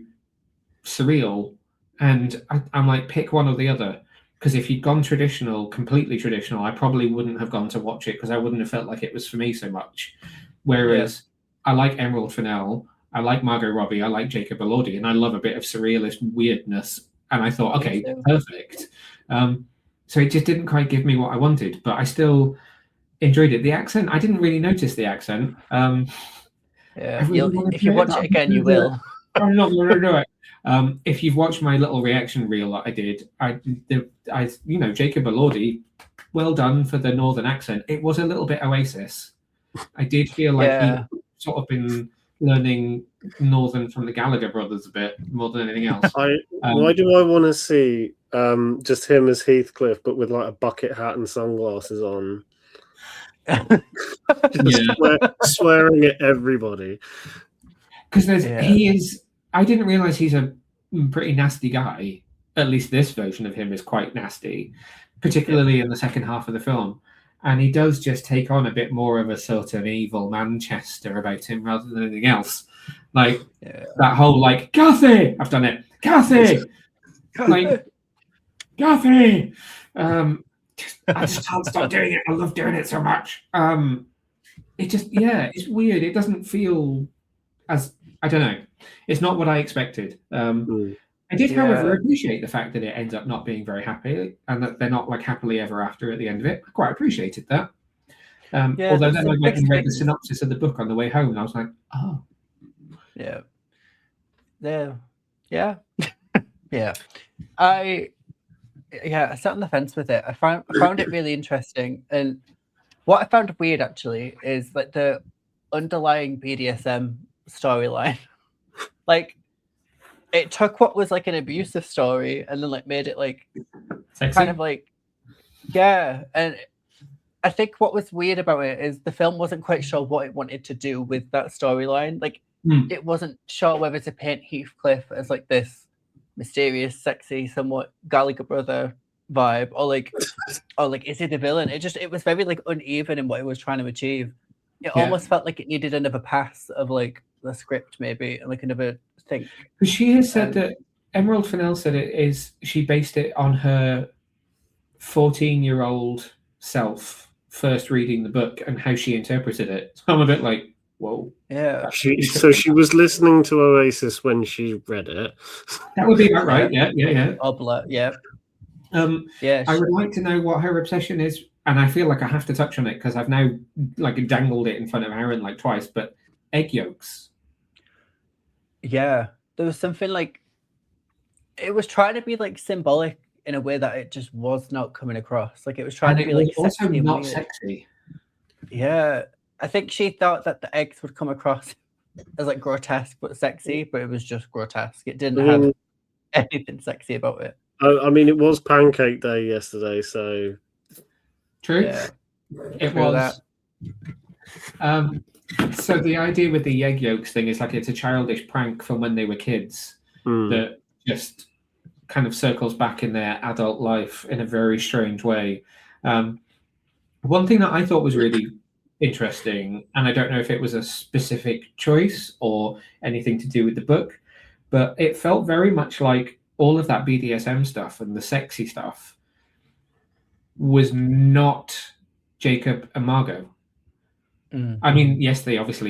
surreal, and I'm like, pick one or the other. Because if you'd gone completely traditional, I probably wouldn't have gone to watch it because I wouldn't have felt like it was for me so much. Whereas I like Emerald Fennell, I like Margot Robbie, I like Jacob Elordi, and I love a bit of surrealist weirdness. And I thought, okay, perfect. So it just didn't quite give me what I wanted, but I still enjoyed it. The accent, I didn't really notice the accent. If you watch it again, you will. I'm not going to do it. If you've watched my little reaction reel that I did, Jacob Elordi, well done for the northern accent. It was a little bit Oasis. I did feel like he'd sort of been learning northern from the Gallagher brothers a bit more than anything else. Why do I want to see just him as Heathcliff, but with like a bucket hat and sunglasses on. Just swearing at everybody. Because he is. I didn't realize he's a pretty nasty guy. At least this version of him is quite nasty, particularly in the second half of the film. And he does just take on a bit more of a sort of evil Manchester about him rather than anything else. Like that whole like Kathy, I've done it, Kathy, like Kathy. I just can't stop doing it. I love doing it so much. It just it's weird. It doesn't feel as I don't know. It's not what I expected. I did, however, appreciate the fact that it ends up not being very happy and that they're not like happily ever after at the end of it. I quite appreciated that. Although then I went and read the synopsis of the book on the way home and I was like, oh. Yeah. I sat on the fence with it. I found it really interesting. And what I found weird actually is like the underlying BDSM storyline. Like it took what was like an abusive story and then like made it like sexy? Kind of like and I think what was weird about it is the film wasn't quite sure what it wanted to do with that storyline. Like it wasn't sure whether to paint Heathcliff as like this mysterious, sexy, somewhat Gallagher brother vibe, or like is he the villain? It was very like uneven in what it was trying to achieve. It almost felt like it needed another pass of like the script, maybe, and like another thing. She has said that Emerald Fennell said she based it on her 14-year-old self first reading the book and how she interpreted it. So I'm a bit like, whoa. Yeah. She was listening to Oasis when she read it. That would be about right. Yeah. Obla, yeah. I would like to know what her obsession is, and I feel like I have to touch on it because I've now like dangled it in front of Aaron like twice. But egg yolks. Yeah, there was something like it was trying to be like symbolic in a way that it just was not coming across. Like it was trying to be like also not sexy. Yeah, I think she thought that the eggs would come across as like grotesque but sexy, but it was just grotesque. It didn't have anything sexy about it. I mean, it was Pancake Day yesterday, so true. Yeah, it was. So the idea with the egg yolks thing is like it's a childish prank from when they were kids that just kind of circles back in their adult life in a very strange way. One thing that I thought was really interesting, and I don't know if it was a specific choice or anything to do with the book, but it felt very much like all of that BDSM stuff and the sexy stuff was not Jacob and Margot. I mean, yes, there was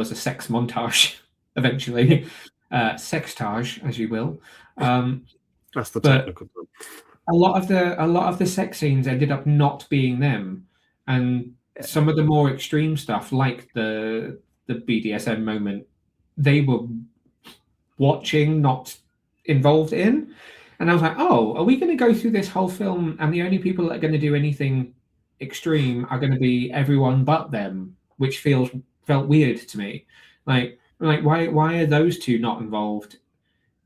a sex montage eventually, sextage, as you will. That's the technical term. A lot of the sex scenes ended up not being them, and some of the more extreme stuff, like the BDSM moment, they were watching, not involved in. And I was like, oh, are we going to go through this whole film and the only people that are going to do anything extreme are going to be everyone but them? Which felt weird to me. Like why are those two not involved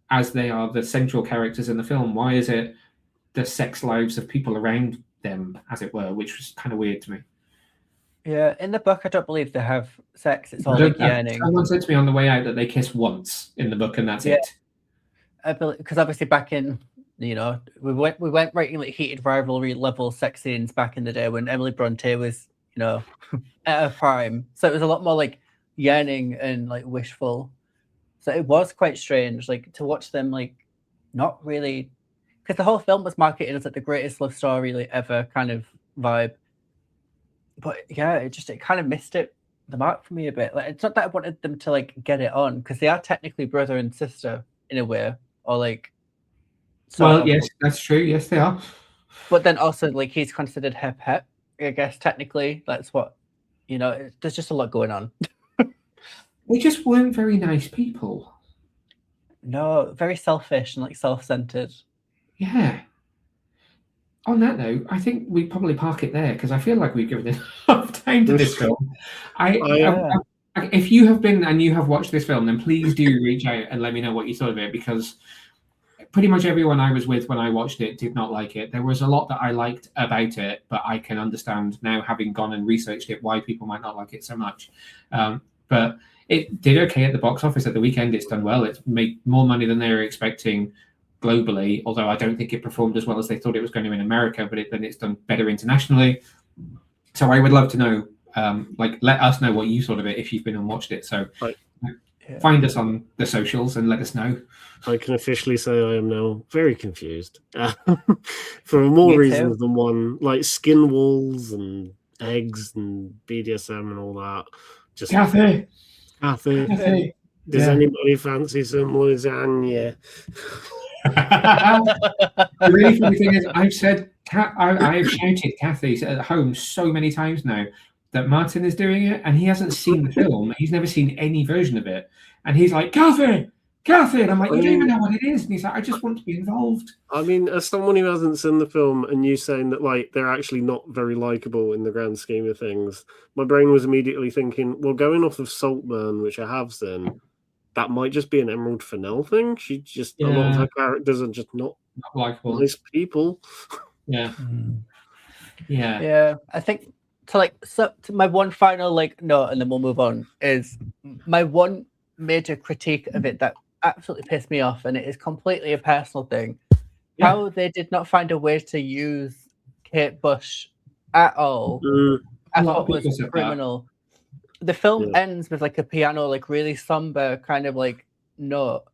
as they are the central characters in the film? Why is it the sex lives of people around them, as it were, which was kind of weird to me. Yeah, in the book, I don't believe they have sex. It's all like yearning. Someone said to me on the way out that they kiss once in the book, and that's it. I believe, because obviously back in, we went right in like heated rivalry level sex scenes back in the day when Emily Bronte was, at her prime. So it was a lot more like yearning and like wishful. So it was quite strange, like to watch them like not really, because the whole film was marketed as like the greatest love story like ever kind of vibe. But yeah, it kind of missed the mark for me a bit. Like it's not that I wanted them to like get it on, because they are technically brother and sister in a way, or like. Well, yes, that's true. Yes, they are. But then also, like, he's considered her pet. I guess technically, that's what there's just a lot going on. They just weren't very nice people. No, very selfish and like self-centered. Yeah. On that note, I think we probably park it there because I feel like we've given enough time to this film. If you have been and you have watched this film, then please do reach out and let me know what you thought of it, because pretty much everyone I was with when I watched it did not like it. There was a lot that I liked about it, but I can understand now, having gone and researched it, why people might not like it so much. But it did okay at the box office at the weekend. It's done well. It's made more money than they were expecting globally, although I don't think it performed as well as they thought it was going to in America, but then it's done better internationally. So I would love to know, let us know what you thought of it if you've been and watched it. So find us on the socials and let us know. I can officially say I am now very confused for more reasons than one, like skin walls and eggs and BDSM and all that. Just Kathy. Does anybody fancy some lasagna? The really funny thing is, I've shouted Kathy at home so many times now that Martin is doing it, and he hasn't seen the film. He's never seen any version of it, and he's like, Kathy, and I'm like, you don't even know what it is, and he's like, I just want to be involved. I mean, as someone who hasn't seen the film, and you saying that like they're actually not very likable in the grand scheme of things, my brain was immediately thinking, well, going off of Saltburn, which I have seen, that might just be an Emerald Fennell thing. She just a lot of her characters are just not likable, nice people. Yeah. I think to my one final note, and then we'll move on, is my one major critique of it that absolutely pissed me off, and it is completely a personal thing. How they did not find a way to use Kate Bush at all. I thought was criminal. The film ends with a piano, really somber kind of note.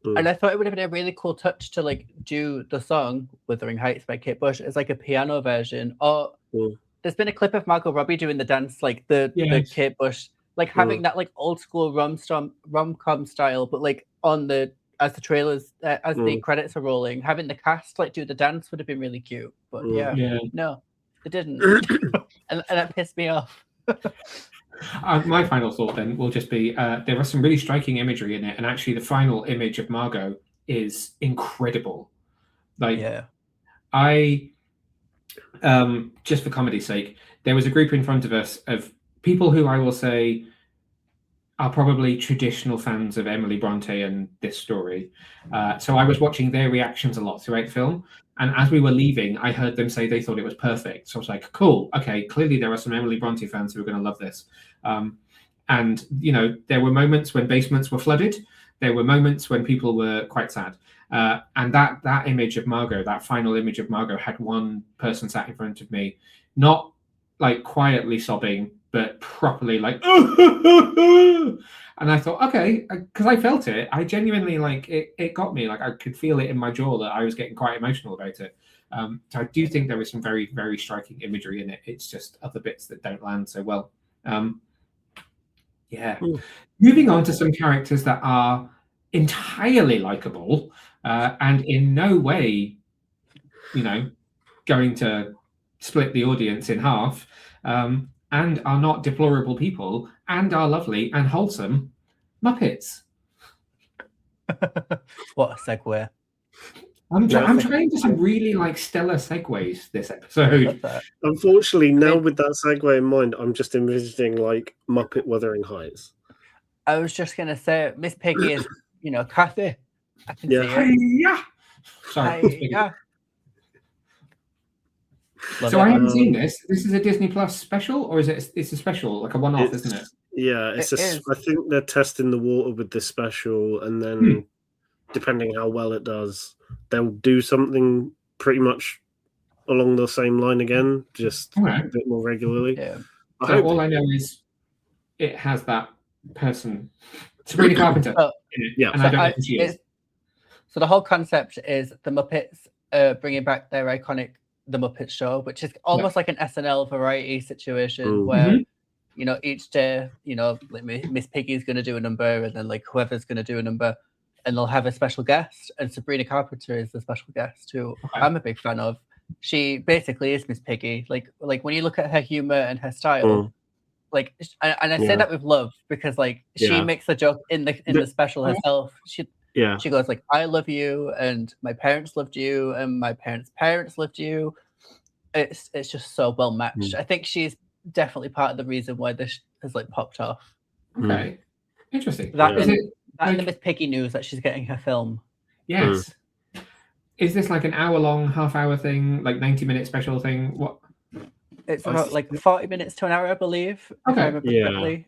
And I thought it would have been a really cool touch to do the song Wuthering Heights by Kate Bush as a piano version. Or there's been a clip of Margot Robbie doing the dance, the Kate Bush, having that old school rom-com style, but on as the trailers, as the credits are rolling, having the cast do the dance would have been really cute. But no, it didn't. and that pissed me off. My final thought then will just be there was some really striking imagery in it, and actually the final image of Margot is incredible. I just for comedy's sake, there was a group in front of us of people who I will say are probably traditional fans of Emily Bronte and this story. So I was watching their reactions a lot throughout the film. And as we were leaving, I heard them say they thought it was perfect. So I was like, cool, okay, clearly there are some Emily Bronte fans who are going to love this. And, there were moments when basements were flooded. There were moments when people were quite sad. And that image of Margot, that final image of Margot, had one person sat in front of me, not quietly sobbing, but properly and I thought, okay, because I felt it. I genuinely it got me. I could feel it in my jaw that I was getting quite emotional about it. So I do think there is some very, very striking imagery in it. It's just other bits that don't land so well. Moving on to some characters that are entirely likable and in no way, going to split the audience in half. And are not deplorable people, and are lovely and wholesome, Muppets. What a segue. I'm trying to some really stellar segues this episode. Unfortunately, now with that segue in mind, I'm just envisaging Muppet Wuthering Heights. I was just going to say, Miss Piggy is, Kathy. I can see it. Yeah. Sorry. Love so it. I haven't seen this. This is a Disney Plus special, or is it? It's a special, a one-off, isn't it? Yeah, I think they're testing the water with this special, and then depending how well it does, they'll do something pretty much along the same line again, just a bit more regularly. Yeah. So all I know is it has that person, Sabrina Carpenter, in it, and I don't know who she is. So the whole concept is the Muppets bringing back their iconic The Muppet Show, which is almost like an SNL variety situation where, each day, Miss Piggy's going to do a number, and then whoever's going to do a number, and they'll have a special guest. And Sabrina Carpenter is the special guest, who I'm a big fan of. She basically is Miss Piggy. When you look at her humor and her style, and I say that with love because she makes a joke in the special herself. She goes I love you, and my parents loved you, and my parents loved you. It's just so well matched. I think she's definitely part of the reason why this has popped off. Okay, interesting. That and the Miss Piggy news that she's getting her film. Yes. Is this like an hour-long, half-hour thing, like 90-minute special thing? What? It's about like 40 minutes to an hour, I believe, if I remember correctly.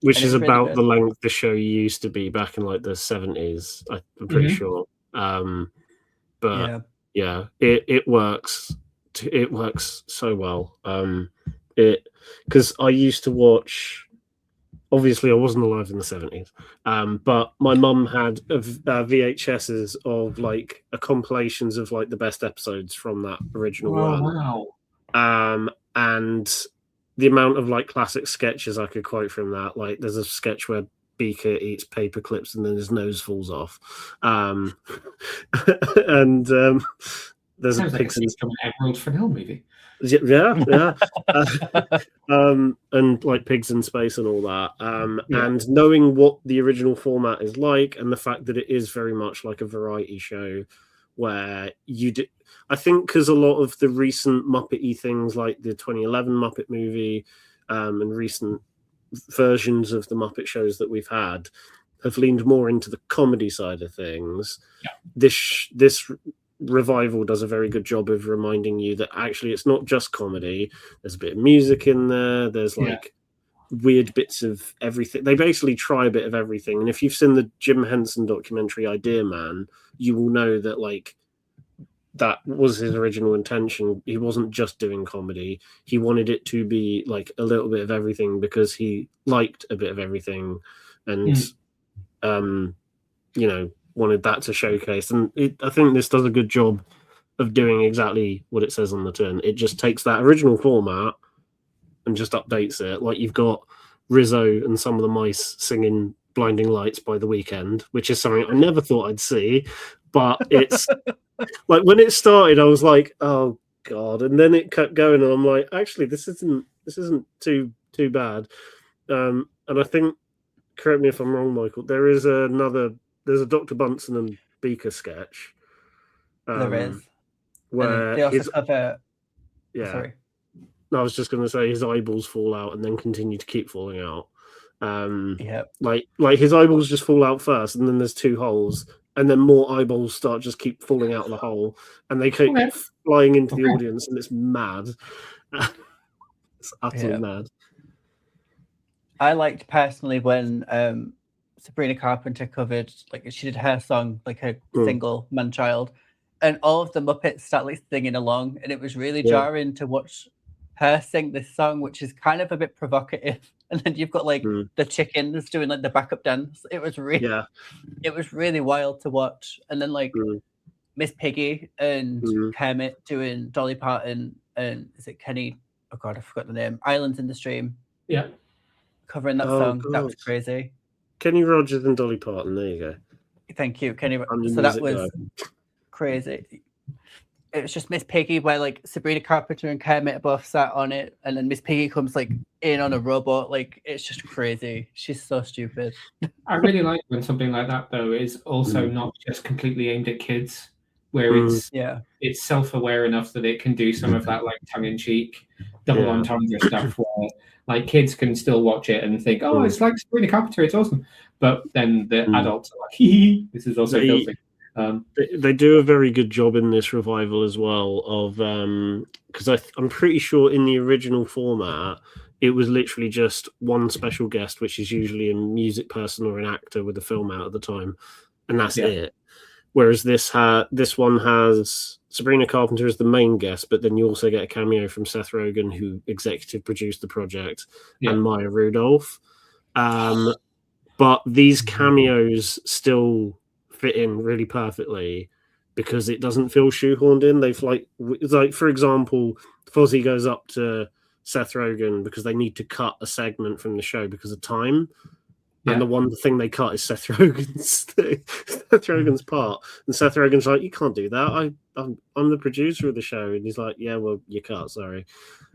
Which is really about good. the length the show used to be back in like the 70s. I'm pretty sure. But it works. It works so well. Because I used to watch. Obviously, I wasn't alive in the 70s, but my mum had VHSs of like compilations of like the best episodes from that original run. Wow. And the amount of like classic sketches I could quote from that, like there's a sketch where Beaker eats paper clips and then his nose falls off, and there's Sounds a like a scene from an Emerald Fennell movie. Yeah. And like pigs in space and all that. And knowing what the original format is like, and the fact that it is very much like a variety show, where I think because a lot of the recent Muppet-y things, like the 2011 Muppet movie, and recent versions of the Muppet shows that we've had, have leaned more into the comedy side of things. This revival does a very good job of reminding you that actually it's not just comedy. There's a bit of music in there. There's like weird bits of everything. They basically try a bit of everything. And if you've seen the Jim Henson documentary Idea Man, you will know that like that was his original intention. He wasn't just doing comedy. He wanted it to be like a little bit of everything because he liked a bit of everything, and wanted that to showcase. And I think this does a good job of doing exactly what it says on the tin. It just takes that original format and just updates it. Like you've got Rizzo and some of the mice singing Blinding Lights by The Weeknd, which is something I never thought I'd see. But it's like when it started, I was like, oh God. And then it kept going and I'm like, actually, this isn't too bad. And I think, correct me if I'm wrong, Michael, there's a Dr. Bunsen and Beaker sketch. There is. Where they also have sorry. No, I was just going to say his eyeballs fall out and then continue to keep falling out. Like his eyeballs just fall out first, and then there's two holes, and then more eyeballs just keep falling out of the hole, and they keep flying into the audience, and it's mad. It's utterly mad. I liked personally when Sabrina Carpenter covered, like she did her song, like her single Man Child, and all of the Muppets start like singing along, and it was really jarring to watch her sing this song, which is kind of a bit provocative, and then you've got like the chickens doing like the backup dance. It was really wild to watch. And then like Miss Piggy and Kermit doing Dolly Parton and is it Kenny? Oh God, I forgot the name. Islands in the Stream. Yeah, covering that song. God. That was crazy. Kenny Rogers and Dolly Parton. There you go. Thank you, Kenny. So that was crazy. It was just Miss Piggy, where like Sabrina Carpenter and Kermit are both sat on it, and then Miss Piggy comes like in on a robot. Like it's just crazy. She's so stupid. I really like when something like that though is also not just completely aimed at kids, where it's self-aware enough that it can do some of that like tongue-in-cheek, double entendre stuff, where like kids can still watch it and think, oh, it's like Sabrina Carpenter, it's awesome. But then the adults are like, hee, this is also filthy. They do a very good job in this revival as well of because I'm pretty sure in the original format it was literally just one special guest, which is usually a music person or an actor with a film out at the time, and that's it. Whereas this one has Sabrina Carpenter as the main guest, but then you also get a cameo from Seth Rogen, who executive produced the project, and Maya Rudolph. But these cameos still fit in really perfectly because it doesn't feel shoehorned in. They've like for example, Fozzie goes up to Seth Rogen because they need to cut a segment from the show because of time. And the one thing they cut is Seth Rogen's part. And Seth Rogen's like, you can't do that. I'm the producer of the show. And he's like, yeah, well, you can't, sorry.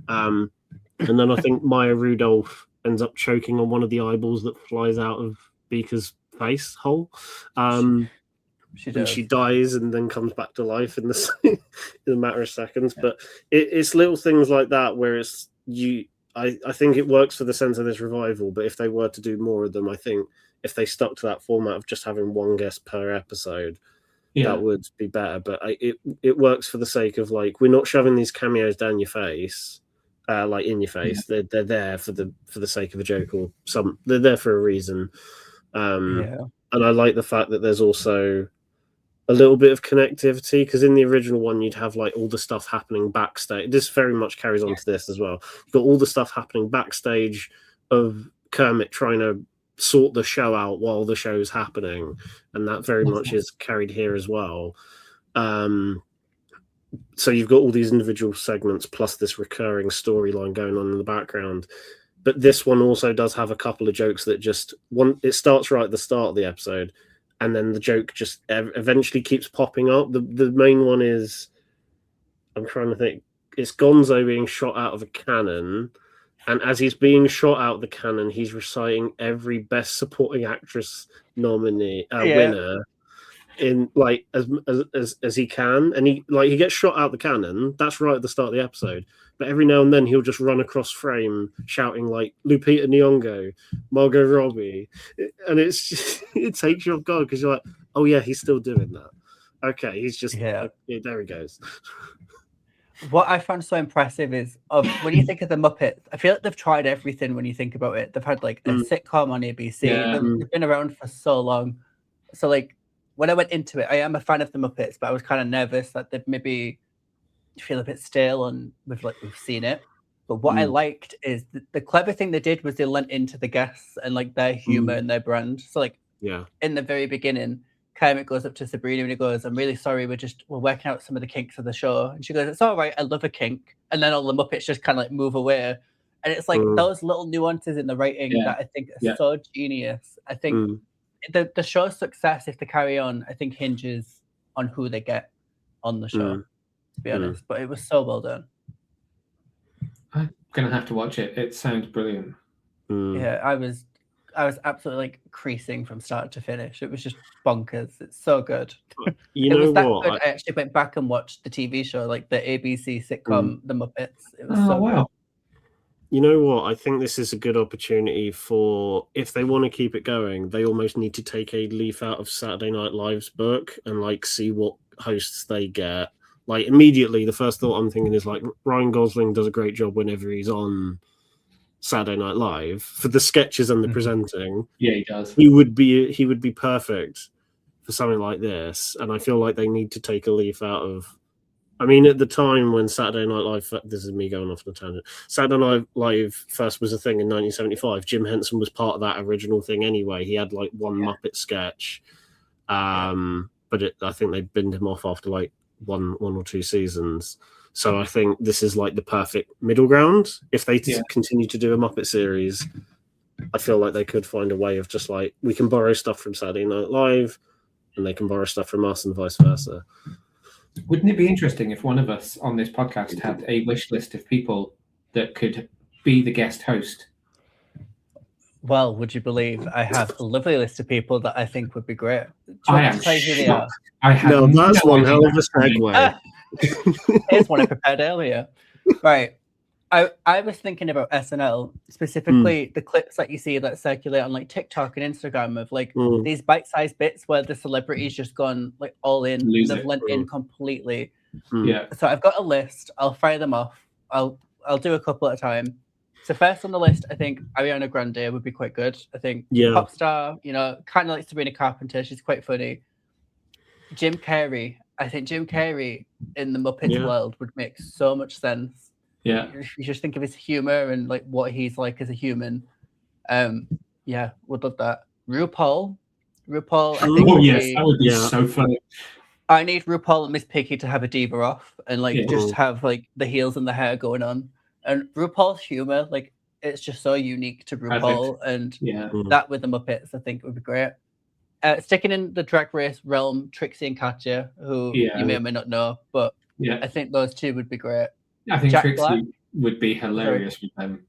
And then I think Maya Rudolph ends up choking on one of the eyeballs that flies out of Beaker's face hole. She dies and then comes back to life in a matter of seconds. But it's little things like that where it's I think it works for the sense of this revival, but if they were to do more of them, I think if they stuck to that format of just having one guest per episode, that would be better. But it works for the sake of like, we're not shoving these cameos down your face, like in your face. They're there for the sake of a joke, or they're there for a reason. And I like the fact that there's also a little bit of connectivity, because in the original one you'd have like all the stuff happening backstage. This very much carries on to this as well. You've got all the stuff happening backstage of Kermit trying to sort the show out while the show's happening, and that very much is carried here as well. So you've got all these individual segments plus this recurring storyline going on in the background. But this one also does have a couple of jokes that it starts right at the start of the episode, and then the joke just eventually keeps popping up. The main one is, I'm trying to think, it's Gonzo being shot out of a cannon, and as he's being shot out of the cannon, he's reciting every Best Supporting Actress winner in like as he can, and he gets shot out the cannon. That's right at the start of the episode. But every now and then he'll just run across frame shouting like Lupita Nyong'o, Margot Robbie, and it takes you off guard because you're like, oh yeah, he's still doing that. Okay, he's just there he goes. What I found so impressive is when you think of the Muppets, I feel like they've tried everything when you think about it. They've had like a sitcom on ABC. They've been around for so long. So like when I went into it, I am a fan of the Muppets, but I was kind of nervous that they'd maybe feel a bit stale and we've seen it. But what I liked is the clever thing they did was they lent into the guests and like their humor and their brand. So like in the very beginning, Kermit goes up to Sabrina and he goes, I'm really sorry, we're working out some of the kinks of the show. And she goes, it's all right, I love a kink. And then all the Muppets just kind of like move away. And it's like those little nuances in the writing that I think are so genius. I think the show's success, if they carry on, I think hinges on who they get on the show, to be honest. But it was so well done. I'm going to have to watch it. It sounds brilliant. Yeah, I was absolutely like creasing from start to finish. It was just bonkers. It's so good. You know what? Good. I actually went back and watched the TV show, like the ABC sitcom, The Muppets. It was good. You know what? I think this is a good opportunity for, if they want to keep it going, they almost need to take a leaf out of Saturday Night Live's book and like see what hosts they get. Like immediately, the first thought I'm thinking is like Ryan Gosling does a great job whenever he's on Saturday Night Live for the sketches and the presenting. Yeah, he does. He would be perfect for something like this, and I feel like they need to take a leaf out of. I mean, at the time when Saturday Night Live, this is me going off on a tangent. Saturday Night Live first was a thing in 1975. Jim Henson was part of that original thing anyway. He had like one Muppet sketch, but I think they binned him off after like one or two seasons. So I think this is like the perfect middle ground. If they continue to do a Muppet series, I feel like they could find a way of just like, we can borrow stuff from Saturday Night Live and they can borrow stuff from us and vice versa. Wouldn't it be interesting if one of us on this podcast had a wish list of people that could be the guest host? Well, would you believe I have a lovely list of people that I think would be great? I am shocked. That's one hell of a segue. Here's one I prepared earlier. Right. I was thinking about SNL, specifically the clips that you see that circulate on like TikTok and Instagram of like these bite-sized bits where the celebrity's just gone like all in, they've lent in completely. Yeah. So I've got a list. I'll fire them off. I'll do a couple at a time. So first on the list, I think Ariana Grande would be quite good. I think pop star, kind of like Sabrina Carpenter. She's quite funny. Jim Carrey. I think Jim Carrey in the Muppets world would make so much sense. Yeah, you just think of his humor and like what he's like as a human. Would love that. RuPaul, I think. Oh yes, that would be so funny. I need RuPaul and Miss Piggy to have a diva off and like just have like the heels and the hair going on. And RuPaul's humor, like it's just so unique to RuPaul, and that with the Muppets, I think would be great. Sticking in the Drag Race realm, Trixie and Katya, who you may or may not know, but I think those two would be great. I think Jack Trixie Black would be hilarious with them.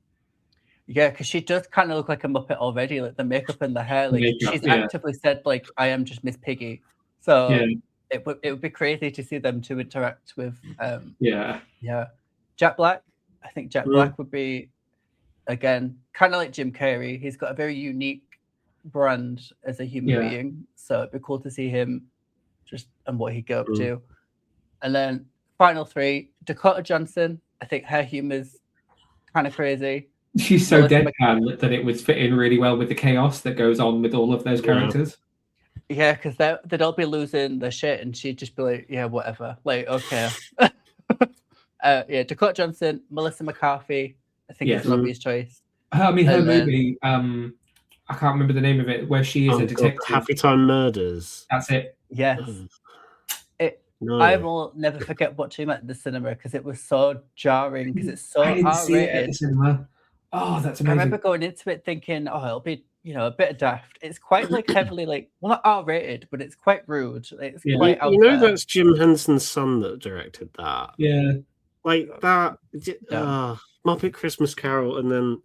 Yeah, because she does kind of look like a Muppet already, like the makeup and the hair. Like she's actively said, like, I am just Miss Piggy. So it would be crazy to see them to interact with. Jack Black. I think Jack Black would be, again, kind of like Jim Carrey. He's got a very unique brand as a human being. So it'd be cool to see him and what he'd get up to. And then final three, Dakota Johnson. I think her humor's kind of crazy. She's so deadpan that it would fit in really well with the chaos that goes on with all of those characters. Yeah, because they'd all be losing their shit, and she'd just be like, "Yeah, whatever." Like, okay. Dakota Johnson, Melissa McCarthy. I think it's an obvious choice. I mean, her movie. I can't remember the name of it, where she is a detective. Happy Time Murders. That's it. Yes. I will never forget watching that in the cinema because it was so jarring because it's so R-rated. Oh, that's amazing. I remember going into it thinking, "Oh, it'll be a bit of daft." It's quite like heavily not R-rated, but it's quite rude. It's quite out there. That's Jim Henson's son that directed that. Yeah, like that. Muppet Christmas Carol, and then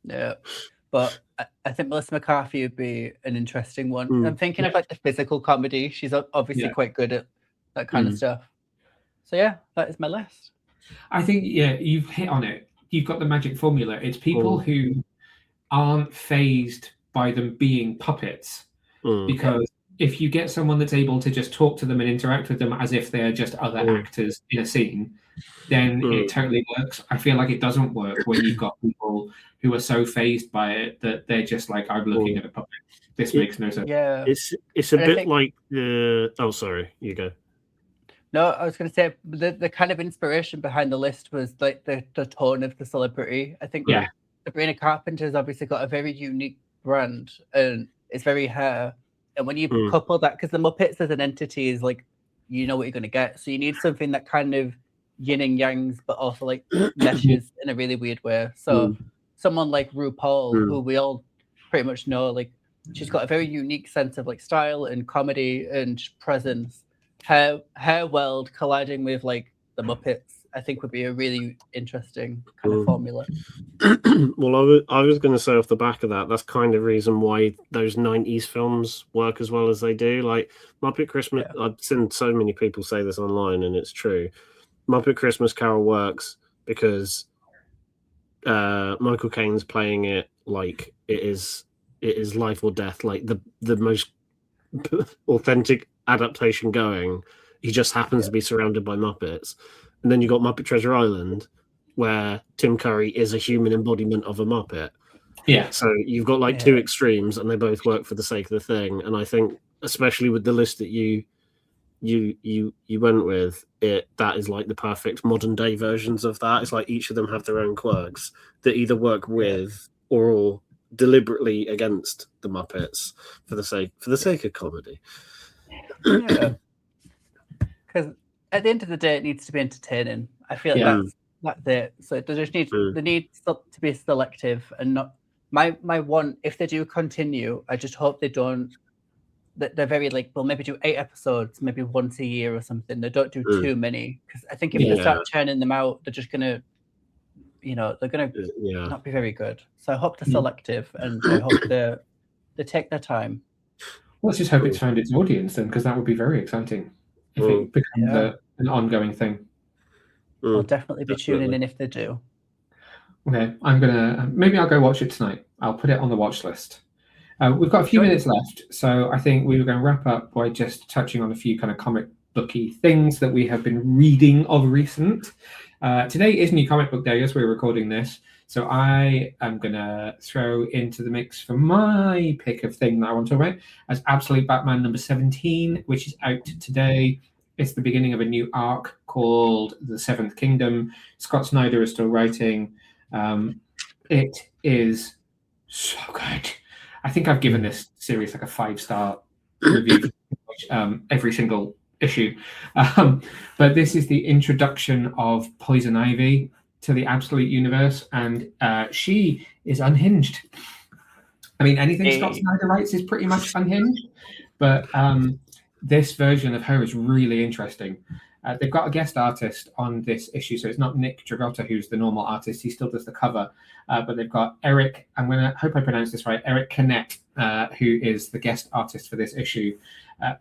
yeah. But I think Melissa McCarthy would be an interesting one. I'm thinking of the physical comedy. She's obviously quite good at that kind of stuff. So yeah, that is my list. I think you've hit on it. You've got the magic formula. It's people who aren't fazed by them being puppets, because if you get someone that's able to just talk to them and interact with them as if they're just other actors in a scene, then it totally works. I feel like it doesn't work when you've got people who are so fazed by it that they're just like, I'm looking at a puppet. This makes no sense. Yeah, it's a bit like the. Oh, sorry, you go. No, I was going to say the kind of inspiration behind the list was like the tone of the celebrity. I think Sabrina Carpenter's obviously got a very unique brand, and it's very her. And when you couple that, because the Muppets as an entity is like, you know what you're going to get. So you need something that kind of yin and yangs, but also like meshes in a really weird way. So someone like RuPaul, who we all pretty much know, like she's got a very unique sense of like style and comedy and presence. Her world colliding with like the Muppets, I think would be a really interesting kind of formula. Well, I was going to say off the back of that, that's kind of reason why those 90s films work as well as they do. Like Muppet Christmas, I've seen so many people say this online, and it's true. Muppet Christmas Carol works because Michael Caine's playing it like it is life or death, like the most authentic adaptation going. He just happens to be surrounded by Muppets. And then you got Muppet Treasure Island, where Tim Curry is a human embodiment of a Muppet. Yeah. So you've got like two extremes, and they both work for the sake of the thing. And I think, especially with the list that you went with, that is like the perfect modern day versions of that. It's like each of them have their own quirks that either work with or deliberately against the Muppets for the sake of comedy. Yeah. Because at the end of the day, it needs to be entertaining. I feel like that's it. So they just need to be selective and not my one. If they do continue, I just hope they don't. That they're very like, well, maybe do 8 episodes, maybe once a year or something. They don't do too many, because I think if they start churning them out, they're just gonna, they're gonna not be very good. So I hope they're selective, and I hope they take their time. Let's just hope it's found its audience then, because that would be very exciting if it becomes an ongoing thing. I'll definitely be tuning in if they do. Okay, maybe I'll go watch it tonight. I'll put it on the watch list. We've got a few minutes left, so I think we were going to wrap up by just touching on a few kind of comic booky things that we have been reading of recent. Today is New Comic Book Day as we're recording this, so I am going to throw into the mix for my pick of thing that I want to talk about as Absolute Batman number 17, which is out today. It's the beginning of a new arc called The Seventh Kingdom. Scott Snyder is still writing. It is so good. I think I've given this series like a 5-star review every single issue. But this is the introduction of Poison Ivy to the Absolute Universe, and she is unhinged. I mean, anything Scott Snyder writes is pretty much unhinged, but this version of her is really interesting. They've got a guest artist on this issue, so it's not Nick Dragotta, who's the normal artist. He still does the cover, but they've got Eric, hope I pronounced this right, Eric Canet, who is the guest artist for this issue,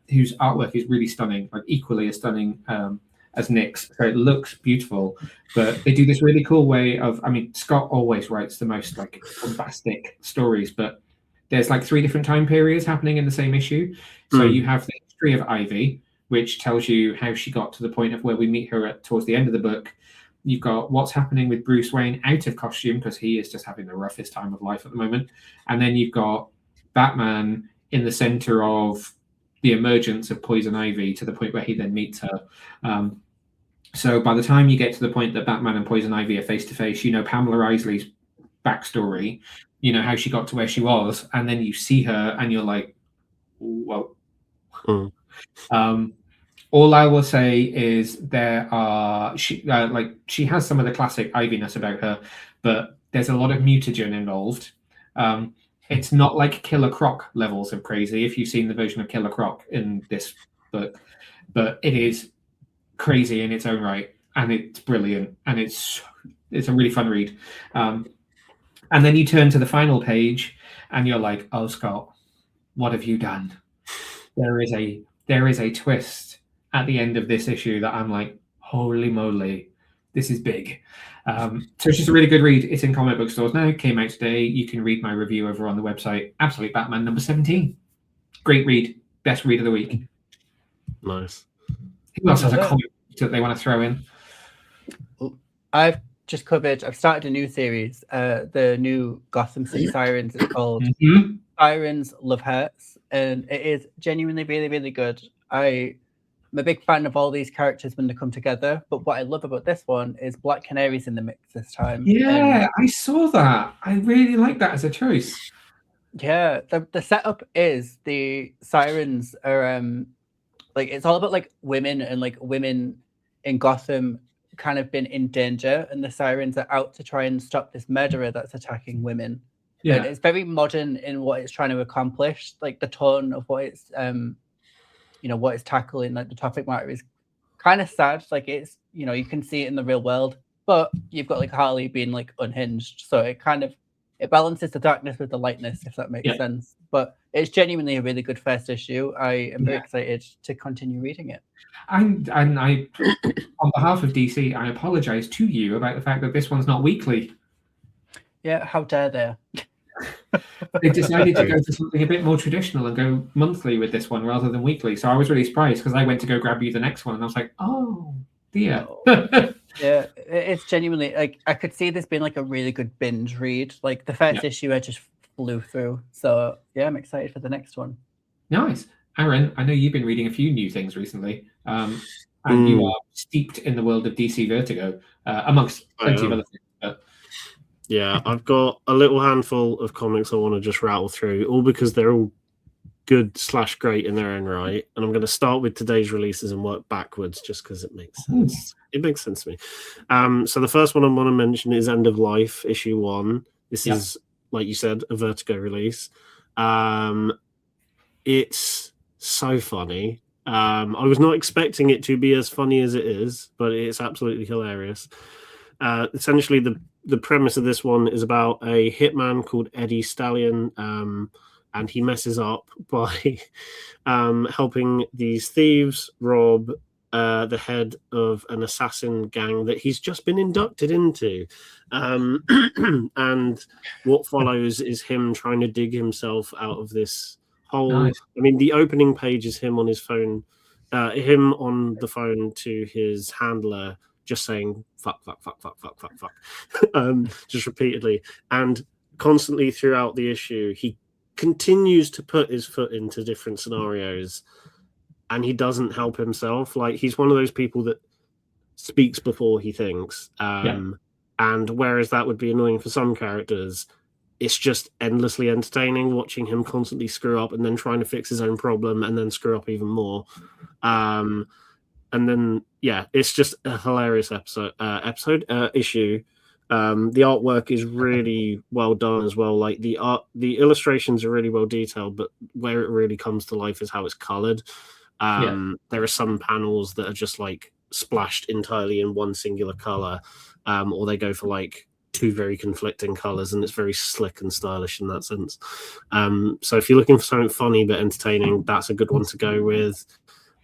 whose artwork is really stunning, like equally as stunning as Nick's. So it looks beautiful, but they do this really cool way of, Scott always writes the most like bombastic stories, but there's like 3 different time periods happening in the same issue. So you have the history of Ivy, which tells you how she got to the point of where we meet her towards the end of the book. You've got what's happening with Bruce Wayne out of costume, because he is just having the roughest time of life at the moment. And then you've got Batman in the center of the emergence of Poison Ivy to the point where he then meets her. So by the time you get to the point that Batman and Poison Ivy are face to face, you know Pamela Isley's backstory, you know how she got to where she was, and then you see her and you're like, whoa. All I will say is she has some of the classic Iviness about her, but there's a lot of mutagen involved. It's not like Killer Croc levels of crazy, if you've seen the version of Killer Croc in this book, but it is crazy in its own right, and it's brilliant, and it's a really fun read. And then you turn to the final page, and you're like, "Oh, Scott, what have you done?" There is a twist at the end of this issue that I'm like, "Holy moly, this is big." So it's just a really good read. It's in comic book stores now. Came out today. You can read my review over on the website. Absolute Batman number 17. Great read. Best read of the week. Nice. Who else has a comic that they want to throw in? I've started a new series, the new Gotham City Sirens. It's called Sirens Love Hurts, and it is genuinely really, really good. I'm a big fan of all these characters when they come together, but what I love about this one is Black Canary's in the mix this time. Yeah, I saw that. I really like that as a choice. Yeah, the setup is the Sirens are like, it's all about like women, and like women in Gotham kind of been in danger, and the Sirens are out to try and stop this murderer that's attacking women. Yeah, and it's very modern in what it's trying to accomplish. Like the tone of what it's what it's tackling, like the topic matter is kind of sad. Like it's, you can see it in the real world, but you've got like Harley being like unhinged, so it balances the darkness with the lightness, if that makes sense. But it's genuinely a really good first issue. I am very excited to continue reading it. And I, on behalf of DC, I apologize to you about the fact that this one's not weekly. Yeah, how dare they? They decided to go for something a bit more traditional and go monthly with this one rather than weekly. So I was really surprised, because I went to go grab you the next one and I was like, oh dear. Yeah, it's genuinely, like, I could see this being like a really good binge read. Like the first issue I just flew through. So yeah, I'm excited for the next one. Nice. Aaron, I know you've been reading a few new things recently, and you are steeped in the world of DC Vertigo, amongst plenty of other things. But... Yeah, I've got a little handful of comics I want to just rattle through, all because they're all good/great in their own right. And I'm going to start with today's releases and work backwards, just because it makes sense. It makes sense to me. So the first one I want to mention is End of Life, issue 1. This is, like you said, a Vertigo release. It's so funny. I was not expecting it to be as funny as it is, but it's absolutely hilarious. Essentially, the premise of this one is about a hitman called Eddie Stallion, and he messes up by helping these thieves rob the head of an assassin gang that he's just been inducted into. And what follows is him trying to dig himself out of this hole. Nice. I mean, the opening page is him on his phone, him on the phone to his handler, just saying fuck, just repeatedly. And constantly throughout the issue, he continues to put his foot into different scenarios, and he doesn't help himself. Like, he's one of those people that speaks before he thinks. And whereas that would be annoying for some characters, it's just endlessly entertaining watching him constantly screw up and then trying to fix his own problem and then screw up even more. And then, it's just a hilarious issue. The artwork is really well done as well. Like the illustrations are really well detailed, but where it really comes to life is how it's colored. There are some panels that are just like splashed entirely in one singular color, or they go for like two very conflicting colors, and it's very slick and stylish in that sense. So if you're looking for something funny but entertaining, that's a good one to go with.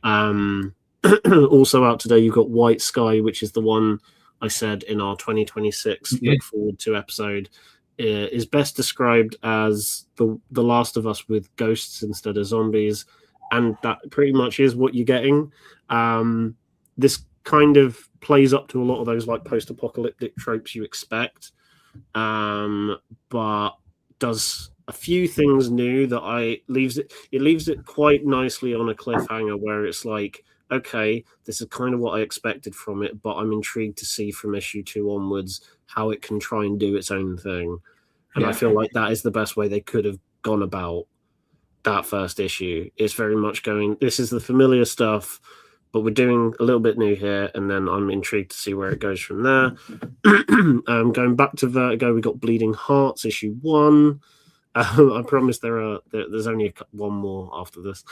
Also out today, you've got White Sky, which is the one I said in our 2026 look forward to episode. is best described as the Last of Us with ghosts instead of zombies, and that pretty much is what you're getting. This kind of plays up to a lot of those like post-apocalyptic tropes you expect, but does a few things new that leaves it quite nicely on a cliffhanger where it's like, okay, this is kind of what I expected from it, but I'm intrigued to see from issue 2 onwards how it can try and do its own thing. And I feel like that is the best way they could have gone about that first issue. It's very much going, this is the familiar stuff, but we're doing a little bit new here, and then I'm intrigued to see where it goes from there. Going back to Vertigo, we got Bleeding Hearts, issue 1. I promise there's only one more after this.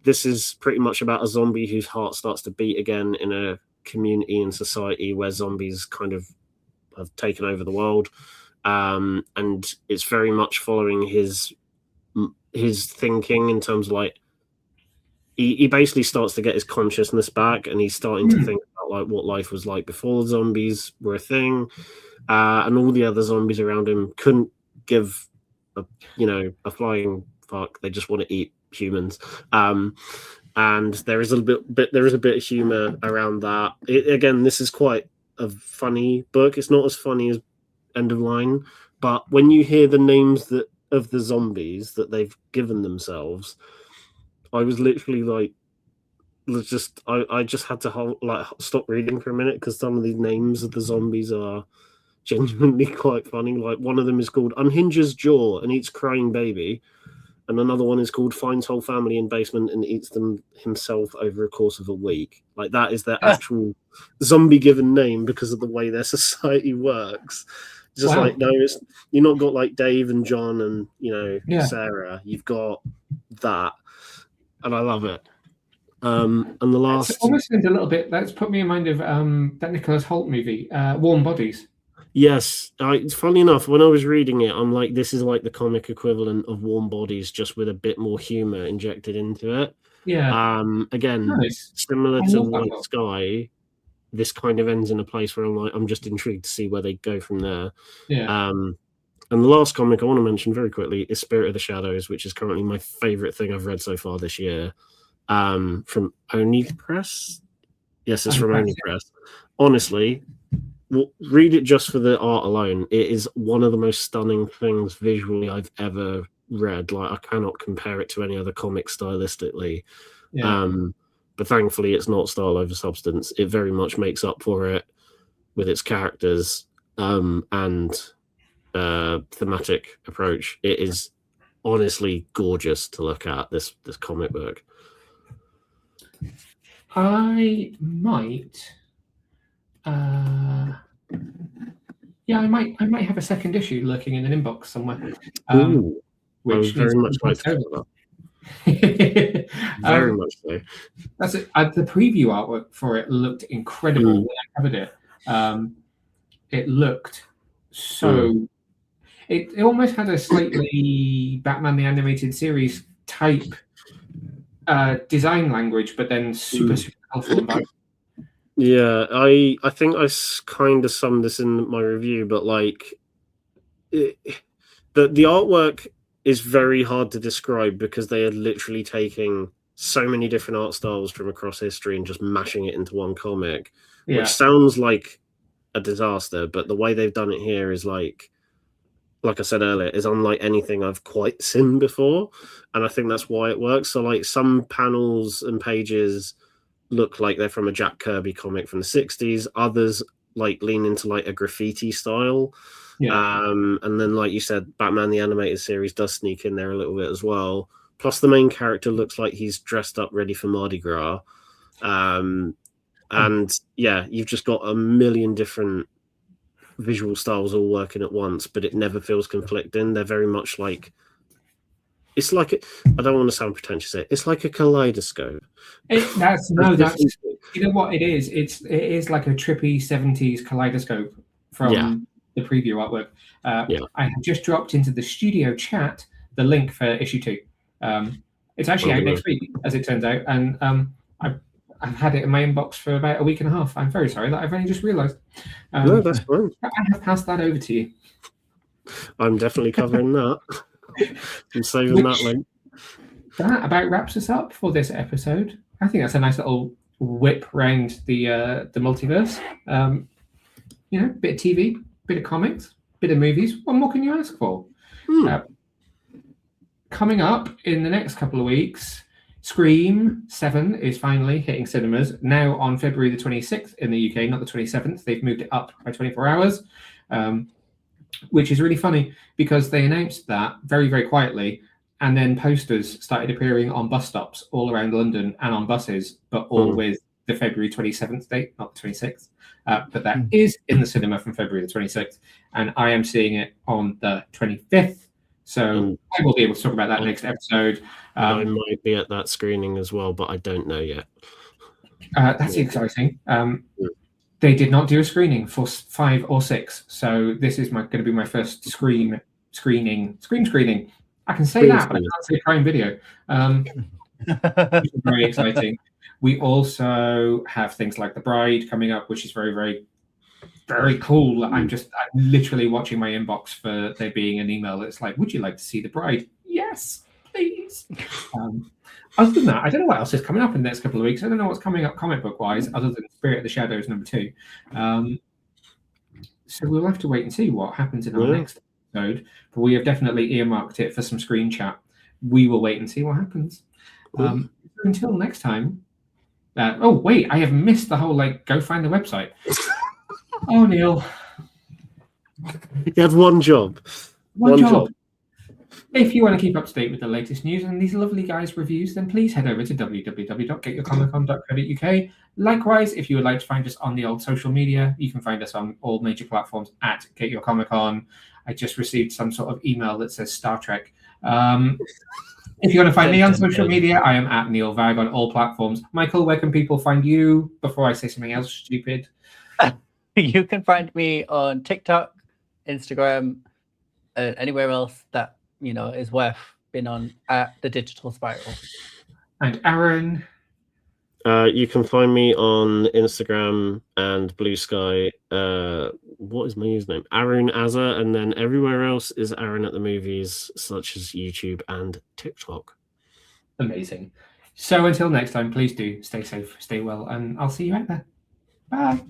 This is pretty much about a zombie whose heart starts to beat again in a community and society where zombies kind of have taken over the world. And it's very much following his thinking in terms of like, he basically starts to get his consciousness back, and he's starting to think about like what life was like before the zombies were a thing, and all the other zombies around him couldn't give a flying fuck. They just want to eat humans, and there is a bit of humor around that. Again, this is quite a funny book. It's not as funny as End of Line, but when you hear the names of the zombies that they've given themselves, I was literally like, I just had to stop reading for a minute because some of these names of the zombies are genuinely quite funny. Like one of them is called Unhinges Jaw and eats crying baby, and another one is called Finds whole family in basement and eats them himself over a course of a week. Like that is their actual zombie given name because of the way their society works. Just like, no, you're not got like Dave and John and Sarah. You've got that. And I love it. And the last... It's almost a little bit... That's put me in mind of that Nicholas Hoult movie, Warm Bodies. Yes. Funny enough, when I was reading it, I'm like, this is like the comic equivalent of Warm Bodies, just with a bit more humour injected into it. Yeah. Again, nice. Similar to White Sky, this kind of ends in a place where I'm just intrigued to see where they go from there. Yeah. And the last comic I want to mention very quickly is Spirit of the Shadows, which is currently my favourite thing I've read so far this year. From Oni Press? Yes, it's from Oni Press. Honestly, read it just for the art alone. It is one of the most stunning things visually I've ever read. Like, I cannot compare it to any other comic stylistically. Yeah. But thankfully, it's not style over substance. It very much makes up for it with its characters and thematic approach. It is honestly gorgeous to look at, this comic book. I might I might have a second issue lurking in an inbox somewhere. Which I was very much like to cover that. Very much so. That's it. The preview artwork for it looked incredible when I covered it. It looked so... It almost had a slightly Batman the Animated Series type design language, but then super colorful and bright. Yeah, I think I kind of summed this in my review, but like the artwork is very hard to describe because they are literally taking so many different art styles from across history and just mashing it into one comic, which sounds like a disaster, but the way they've done it here is like I said earlier, is unlike anything I've quite seen before, and I think that's why it works. So like some panels and pages look like they're from a Jack Kirby comic from the 60s. Others like lean into like a graffiti style. And then like you said, Batman the Animated Series does sneak in there a little bit as well. Plus the main character looks like he's dressed up ready for Mardi Gras. And yeah, you've just got a million different visual styles all working at once, but it never feels conflicting. They're very much like, it's like I don't want to sound pretentious here. It's like a kaleidoscope. You know what it is? It is like a trippy 70s kaleidoscope from the preview artwork. I have just dropped into the studio chat the link for issue 2. It's actually out next week, as it turns out, and I've had it in my inbox for about a week and a half. I'm very sorry that I've only just realised. No, that's fine. I have passed that over to you. I'm definitely covering that. I'm saving that link. That about wraps us up for this episode. I think that's a nice little whip round the multiverse. Bit of TV, bit of comics, bit of movies. What more can you ask for? Coming up in the next couple of weeks, Scream 7 is finally hitting cinemas now on February the 26th in the UK, not the 27th. They've moved it up by 24 hours, which is really funny because they announced that very, very quietly, and then posters started appearing on bus stops all around London and on buses, but all with the February 27th date, not the 26th. But that is in the cinema from February the 26th, and I am seeing it on the 25th. So I will be able to talk about that next episode. I might be at that screening as well, but I don't know yet. That's exciting. They did not do a screening for 5 or 6, so this is going to be my first Scream screening. I can say that, but I can't say Prime Video. Which is very exciting. We also have things like The Bride coming up, which is very, very, very cool. I'm literally watching my inbox for there being an email that's like, would you like to see The Bride? Yes, please. Other than that, I don't know what else is coming up in the next couple of weeks. I don't know what's coming up comic book wise, other than Spirit of the Shadows #2. So we'll have to wait and see what happens in our next episode. But we have definitely earmarked it for some screen chat. We will wait and see what happens. Until next time. Oh wait, I have missed the whole go find the website. Oh, Neil. You had one job. One job. If you want to keep up to date with the latest news and these lovely guys' reviews, then please head over to www.getyourcomiccon.co.uk. Likewise, if you would like to find us on the old social media, you can find us on all major platforms at Get Your Comic Con. I just received some sort of email that says Star Trek. If you want to find me on social media, I am at Neil Vag on all platforms. Michael, where can people find you before I say something else stupid? You can find me on TikTok, Instagram, anywhere else that is worth being on at The Digital Spiral. And Aaron? You can find me on Instagram and Blue Sky. What is my username? Aaron Azza, and then everywhere else is Aaron at the Movies, such as YouTube and TikTok. Amazing. So until next time, please do stay safe, stay well, and I'll see you out there. Bye.